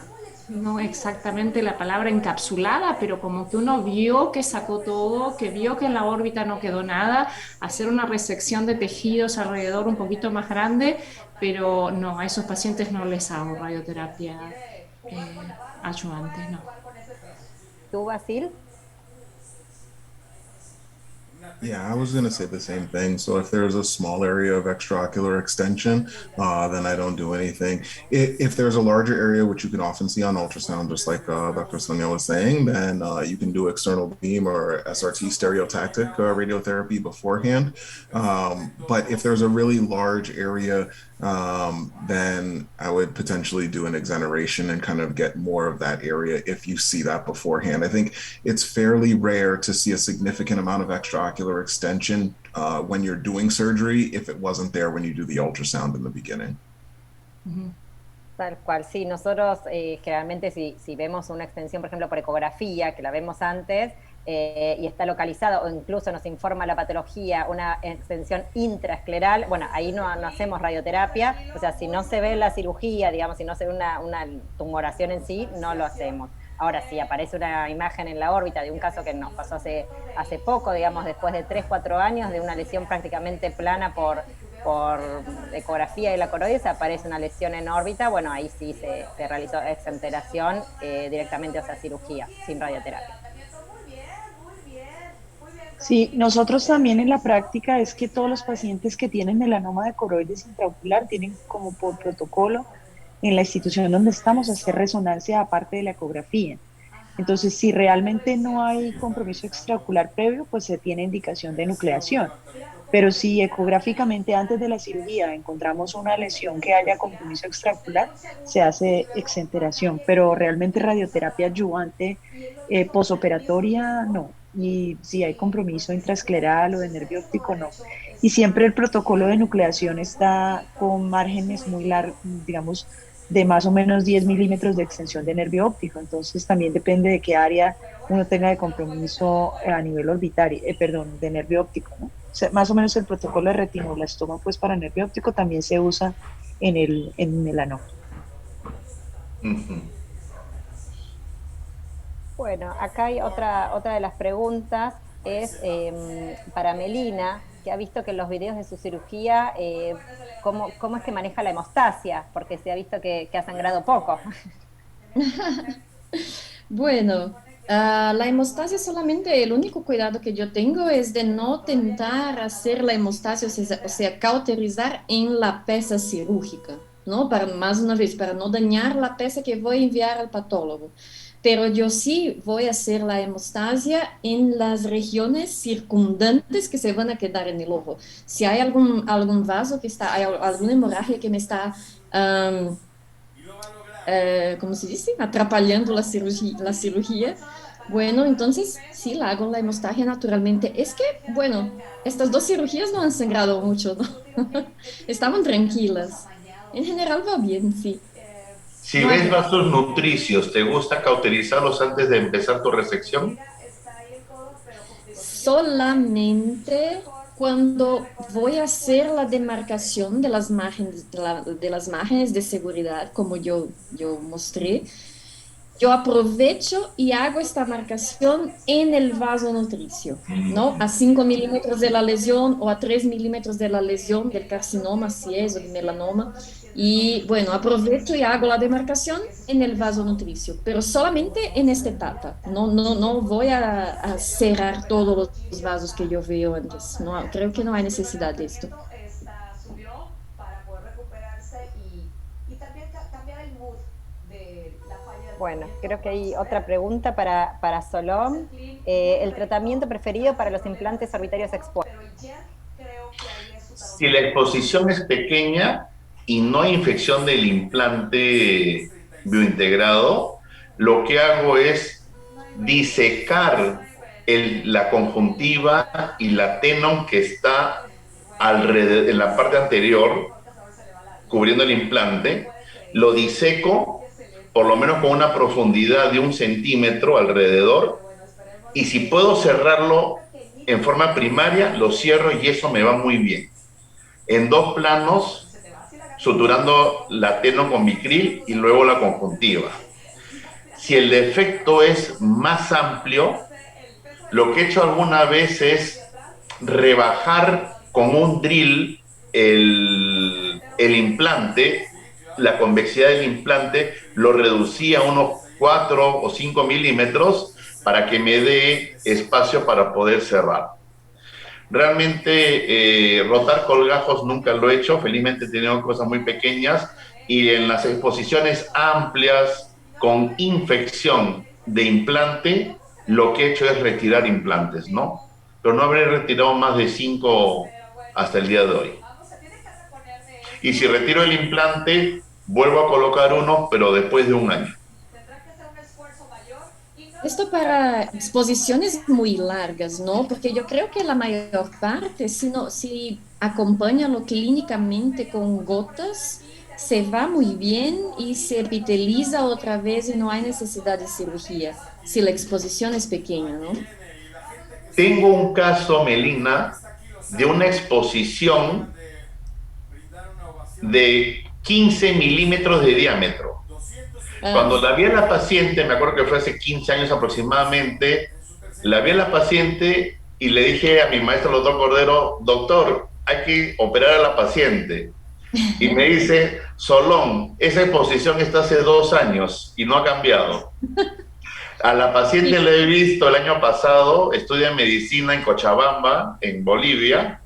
no exactamente la palabra encapsulada, pero como que uno vio que sacó todo, que vio que en la órbita no quedó nada, hacer una resección de tejidos alrededor un poquito más grande, pero no, a esos pacientes no les hago radioterapia adyuvante, no. ¿Tú, Basil? Yeah, I was going to say the same thing. So if there's a small area of extraocular extension, then I don't do anything. If there's a larger area, which you can often see on ultrasound, just like Dr. Sonia was saying, then you can do external beam or SRT stereotactic radiotherapy beforehand. But if there's a really large area, then I would potentially do an exoneration and kind of get more of that area if you see that beforehand. I think it's fairly rare to see a significant amount of extraocular extension when you're doing surgery if it wasn't there when you do the ultrasound in the beginning. Tal cual, sí, nosotros generalmente si vemos una extensión, por ejemplo, por ecografía, que la vemos antes, y está localizado, o incluso nos informa la patología, una extensión intraescleral, bueno, ahí no hacemos radioterapia, o sea, si no se ve la cirugía, digamos, si no se ve una tumoración en sí, no lo hacemos. Ahora, si aparece una imagen en la órbita de un caso que nos pasó hace poco, digamos, después de 3-4 años, de una lesión prácticamente plana por ecografía de la coroides, aparece una lesión en órbita, bueno, ahí sí se realizó exenteración directamente, o sea, cirugía, sin radioterapia. Sí, nosotros también en la práctica es que todos los pacientes que tienen melanoma de coroides intraocular tienen como por protocolo en la institución donde estamos hacer resonancia aparte de la ecografía. Entonces, si realmente no hay compromiso extraocular previo, pues se tiene indicación de nucleación. Pero si ecográficamente antes de la cirugía encontramos una lesión que haya compromiso extraocular, se hace exenteración. Pero realmente radioterapia adyuvante posoperatoria no. Y si hay compromiso intraescleral o de nervio óptico, no. Y siempre el protocolo de nucleación está con márgenes muy largos, digamos, de más o menos 10 milímetros de extensión de nervio óptico. Entonces también depende de qué área uno tenga de compromiso a nivel orbitario, de nervio óptico, ¿no? O sea, más o menos el protocolo de retinoblastoma, pues para nervio óptico también se usa en melanoma. Bueno, acá hay otra de las preguntas, es para Melina, que ha visto que en los videos de su cirugía, ¿cómo es que maneja la hemostasia? Porque se ha visto que ha sangrado poco. Bueno, la hemostasia solamente, el único cuidado que yo tengo es de no tentar hacer la hemostasia, o sea, cauterizar en la pieza cirúrgica, ¿no? Más una vez, para no dañar la pieza que voy a enviar al patólogo. Pero yo sí voy a hacer la hemostasia en las regiones circundantes que se van a quedar en el ojo. Si hay algún vaso que está, hay alguna hemorragia que me está, ¿cómo se dice? Atrapalhando la cirugía. Bueno, entonces sí la hago la hemostasia naturalmente. Es que, bueno, estas dos cirugías no han sangrado mucho, ¿no? Estaban tranquilas. En general va bien, sí. Si ves vasos nutricios, ¿te gusta cauterizarlos antes de empezar tu resección? Solamente cuando voy a hacer la demarcación de las márgenes de seguridad, como yo mostré, yo aprovecho y hago esta marcación en el vaso nutricio, ¿no? A 5 milímetros de la lesión o a 3 milímetros de la lesión del carcinoma, si es, o del melanoma. Y bueno, aprovecho y hago la demarcación en el vaso nutricio, pero solamente en esta etapa. No voy a cerrar todos los vasos que yo veo antes. No, creo que no hay necesidad de esto. Bueno, creo que hay otra pregunta para Solón. ¿El tratamiento preferido para los implantes orbitarios expuestos? Si la exposición es pequeña y no hay infección del implante biointegrado, lo que hago es disecar la conjuntiva y la tenon que está alrededor, en la parte anterior, cubriendo el implante, lo diseco por lo menos con una profundidad de 1 centímetro alrededor, y si puedo cerrarlo en forma primaria, lo cierro y eso me va muy bien. En 2 planos, suturando la tenon con Vicryl y luego la conjuntiva. Si el defecto es más amplio, lo que he hecho alguna vez es rebajar con un drill el implante, la convexidad del implante, lo reducí a unos 4 o 5 milímetros para que me dé espacio para poder cerrar. Realmente rotar colgajos nunca lo he hecho, felizmente he tenido cosas muy pequeñas y en las exposiciones amplias con infección de implante, lo que he hecho es retirar implantes, ¿no? Pero no habré retirado más de 5 hasta el día de hoy. Y si retiro el implante, vuelvo a colocar uno, pero después de un año. Esto para exposiciones muy largas, ¿no? Porque yo creo que la mayor parte, si acompáñalo clínicamente con gotas, se va muy bien y se epiteliza otra vez y no hay necesidad de cirugía, si la exposición es pequeña, ¿no? Tengo un caso, Melina, de una exposición de 15 milímetros de diámetro. Cuando la vi a la paciente, me acuerdo que fue hace 15 años aproximadamente, la vi a la paciente y le dije a mi maestro, el doctor Cordero, doctor, hay que operar a la paciente. Y me dice, Solón, esa exposición está hace 2 años y no ha cambiado. A la paciente la he visto el año pasado, estudia medicina en Cochabamba, en Bolivia,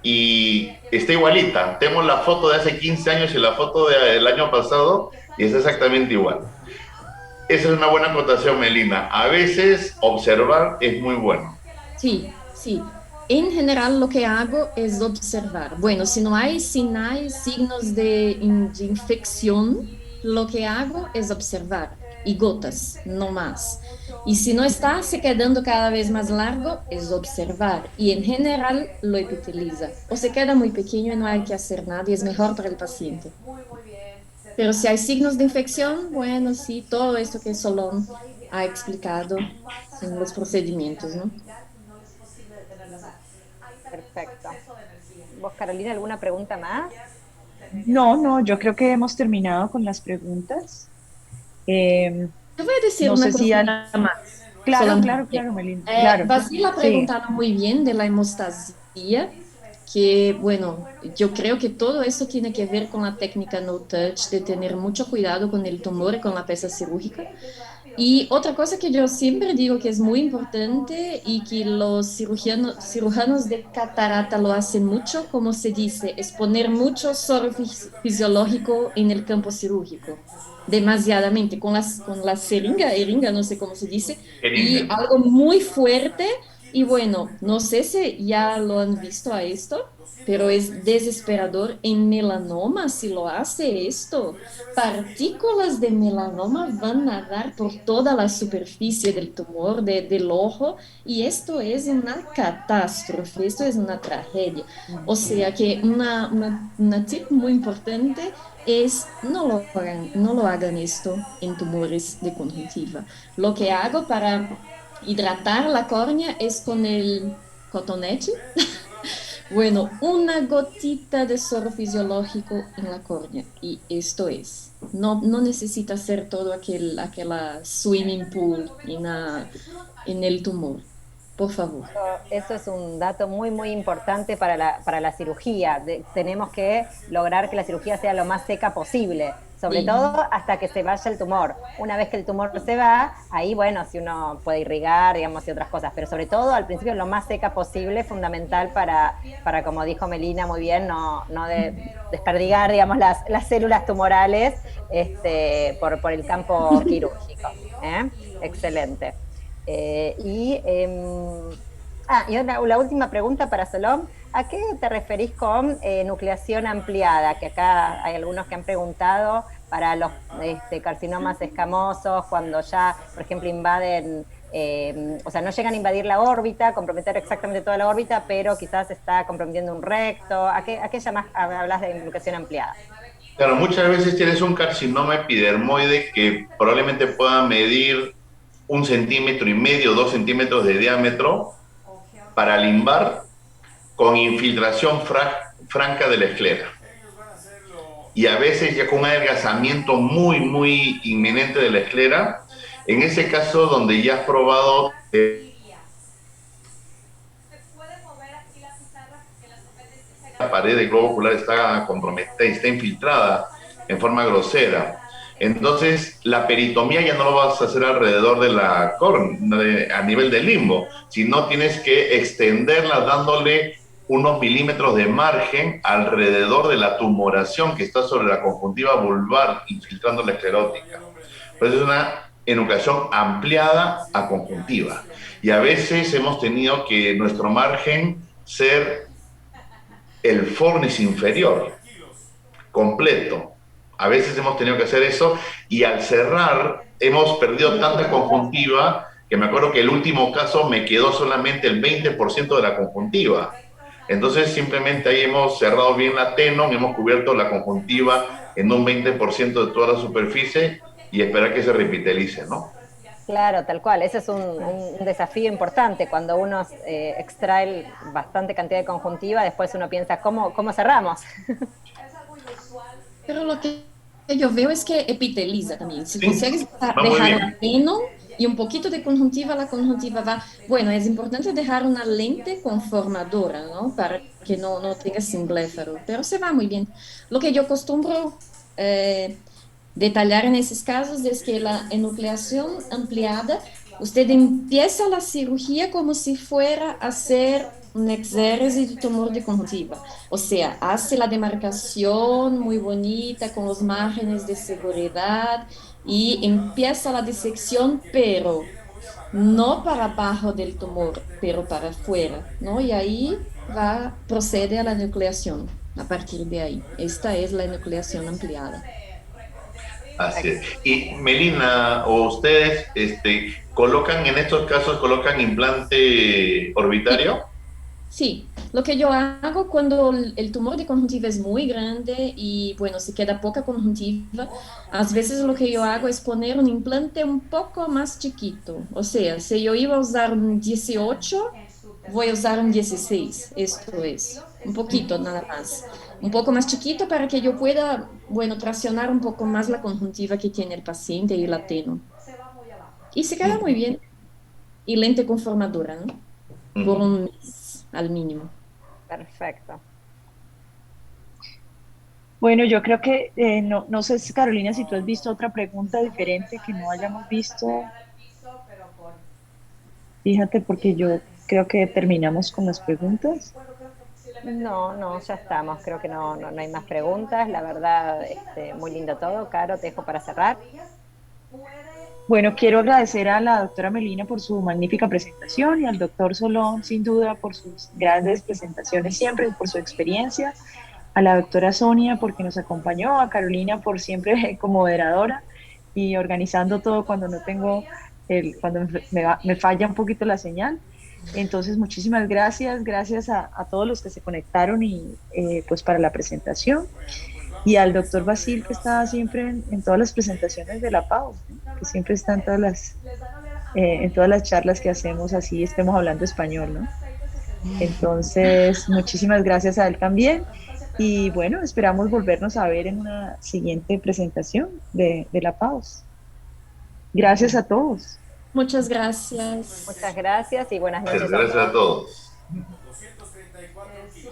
y está igualita. Tenemos la foto de hace 15 años y la foto del año pasado y está exactamente igual. Esa es una buena acotación, Melina. A veces observar es muy bueno. Sí, sí. En general lo que hago es observar. Bueno, si no hay signos de infección, lo que hago es observar y gotas, no más. Y si no está se quedando cada vez más largo, es observar. Y en general lo epiteliza. O se queda muy pequeño y no hay que hacer nada y es mejor para el paciente. Pero si hay signos de infección, bueno, sí, todo esto que Solón ha explicado en los procedimientos, ¿no? Perfecto. ¿Vos, Carolina, alguna pregunta más? No, yo creo que hemos terminado con las preguntas. Te voy a decir No una sé cosa si ya nada más. Claro, solamente. claro, Melina. Claro. Basil ha preguntado muy bien de la hemostasia, que bueno, yo creo que todo eso tiene que ver con la técnica no touch, de tener mucho cuidado con el tumor y con la pieza cirúrgica. Y otra cosa que yo siempre digo que es muy importante y que los cirujanos de catarata lo hacen mucho, como se dice, es poner mucho suero fisiológico en el campo cirúrgico, demasiadamente, con la eringa, no sé cómo se dice, y algo muy fuerte. Y bueno, no sé si ya lo han visto a esto, pero es desesperador en melanoma si lo hace esto. Partículas de melanoma van a dar por toda la superficie del tumor, del ojo, y esto es una catástrofe, esto es una tragedia. O sea que una tip muy importante es no lo hagan esto en tumores de conjuntiva. Lo que hago para hidratar la córnea es con el cotonete. Bueno, una gotita de suero fisiológico en la córnea y esto es. No necesita ser todo aquella swimming pool en el tumor. Por favor. Eso es un dato muy, muy importante para la cirugía. Tenemos que lograr que la cirugía sea lo más seca posible, sobre todo hasta que se vaya el tumor. Una vez que el tumor se va, ahí, bueno, si uno puede irrigar, digamos, y otras cosas, pero sobre todo al principio lo más seca posible, fundamental para como dijo Melina muy bien, no desperdigar, digamos, las células tumorales por el campo quirúrgico. Excelente. Y la última pregunta para Solón, ¿a qué te referís con nucleación ampliada? Que acá hay algunos que han preguntado para los carcinomas escamosos, cuando ya, por ejemplo, invaden, o sea, no llegan a invadir la órbita, comprometer exactamente toda la órbita, pero quizás está comprometiendo un recto. ¿A qué hablas de nucleación ampliada? Claro, muchas veces tienes un carcinoma epidermoide que probablemente pueda medir 1,5 centímetros, 2 centímetros de diámetro para limbar con infiltración franca de la esclera. Y a veces ya con un adelgazamiento muy, muy inminente de la esclera, en ese caso donde ya has probado la pared del globo ocular está comprometida, está infiltrada en forma grosera. Entonces, la peritomía ya no lo vas a hacer alrededor de la córnea, a nivel del limbo, sino tienes que extenderla dándole unos milímetros de margen alrededor de la tumoración que está sobre la conjuntiva vulvar, infiltrando la esclerótica. Pues es una enucleación ampliada a conjuntiva. Y a veces hemos tenido que nuestro margen ser el fornis inferior, completo. A veces hemos tenido que hacer eso y al cerrar hemos perdido tanta conjuntiva que me acuerdo que el último caso me quedó solamente el 20% de la conjuntiva. Entonces simplemente ahí hemos cerrado bien la tenon, hemos cubierto la conjuntiva en un 20% de toda la superficie y esperar que se revitalice, ¿no? Claro, tal cual. Ese es un desafío importante. Cuando uno extrae bastante cantidad de conjuntiva, después uno piensa, ¿cómo cerramos? Pero lo que yo veo es que epiteliza también. Si Sí, consigues va muy dejar bien. un tenon y un poquito de conjuntiva, la conjuntiva va... Bueno, es importante dejar una lente conformadora, ¿no? Para que no tengas sin bléfaro, pero se va muy bien. Lo que yo acostumbro detallar en esos casos es que la enucleación ampliada, usted empieza la cirugía como si fuera a hacer un exéresis de tumor de conjuntiva. O sea, hace la demarcación muy bonita con los márgenes de seguridad y empieza la disección, pero no para abajo del tumor, pero para afuera, ¿no? Y ahí procede a la enucleación a partir de ahí. Esta es la enucleación ampliada. Así es. Y Melina, o ustedes colocan en estos casos, colocan implante orbitario. Sí, lo que yo hago cuando el tumor de conjuntiva es muy grande y bueno, si queda poca conjuntiva, a veces lo que yo hago es poner un implante un poco más chiquito. O sea, si yo iba a usar un 18, voy a usar un 16. Esto es, un poquito nada más. Un poco más chiquito para que yo pueda, bueno, traccionar un poco más la conjuntiva que tiene el paciente y la teno. Y se queda muy bien. Y lente conformadora, ¿no? Por un mes al mínimo. Perfecto. Bueno, yo creo que, no sé, Carolina, si tú has visto otra pregunta diferente que no hayamos visto. Fíjate, porque yo creo que terminamos con las preguntas. No, ya estamos. Creo que no hay más preguntas. La verdad, muy lindo todo. Caro, te dejo para cerrar. Bueno, quiero agradecer a la doctora Melina por su magnífica presentación y al doctor Solón, sin duda, por sus grandes presentaciones siempre, por su experiencia, a la doctora Sonia porque nos acompañó, a Carolina por siempre como moderadora y organizando todo cuando no tengo, cuando me falla un poquito la señal. Entonces, muchísimas gracias a todos los que se conectaron y pues para la presentación. Y al doctor Basil, que está siempre en todas las presentaciones de la PAO, ¿no? Que siempre está en todas las charlas que hacemos, así estemos hablando español, ¿no? Entonces, muchísimas gracias a él también. Y bueno, esperamos volvernos a ver en una siguiente presentación de la PAOS. Gracias a todos. Muchas gracias. Muchas gracias y buenas noches. Gracias a todos.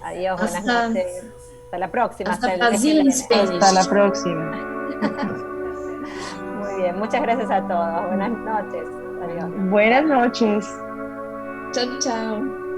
Adiós, buenas noches. Hasta la próxima. Hasta Brasil en Spanish. Hasta la próxima. Muy bien, muchas gracias a todos. Buenas noches. Adiós. Buenas noches. Chao, chao.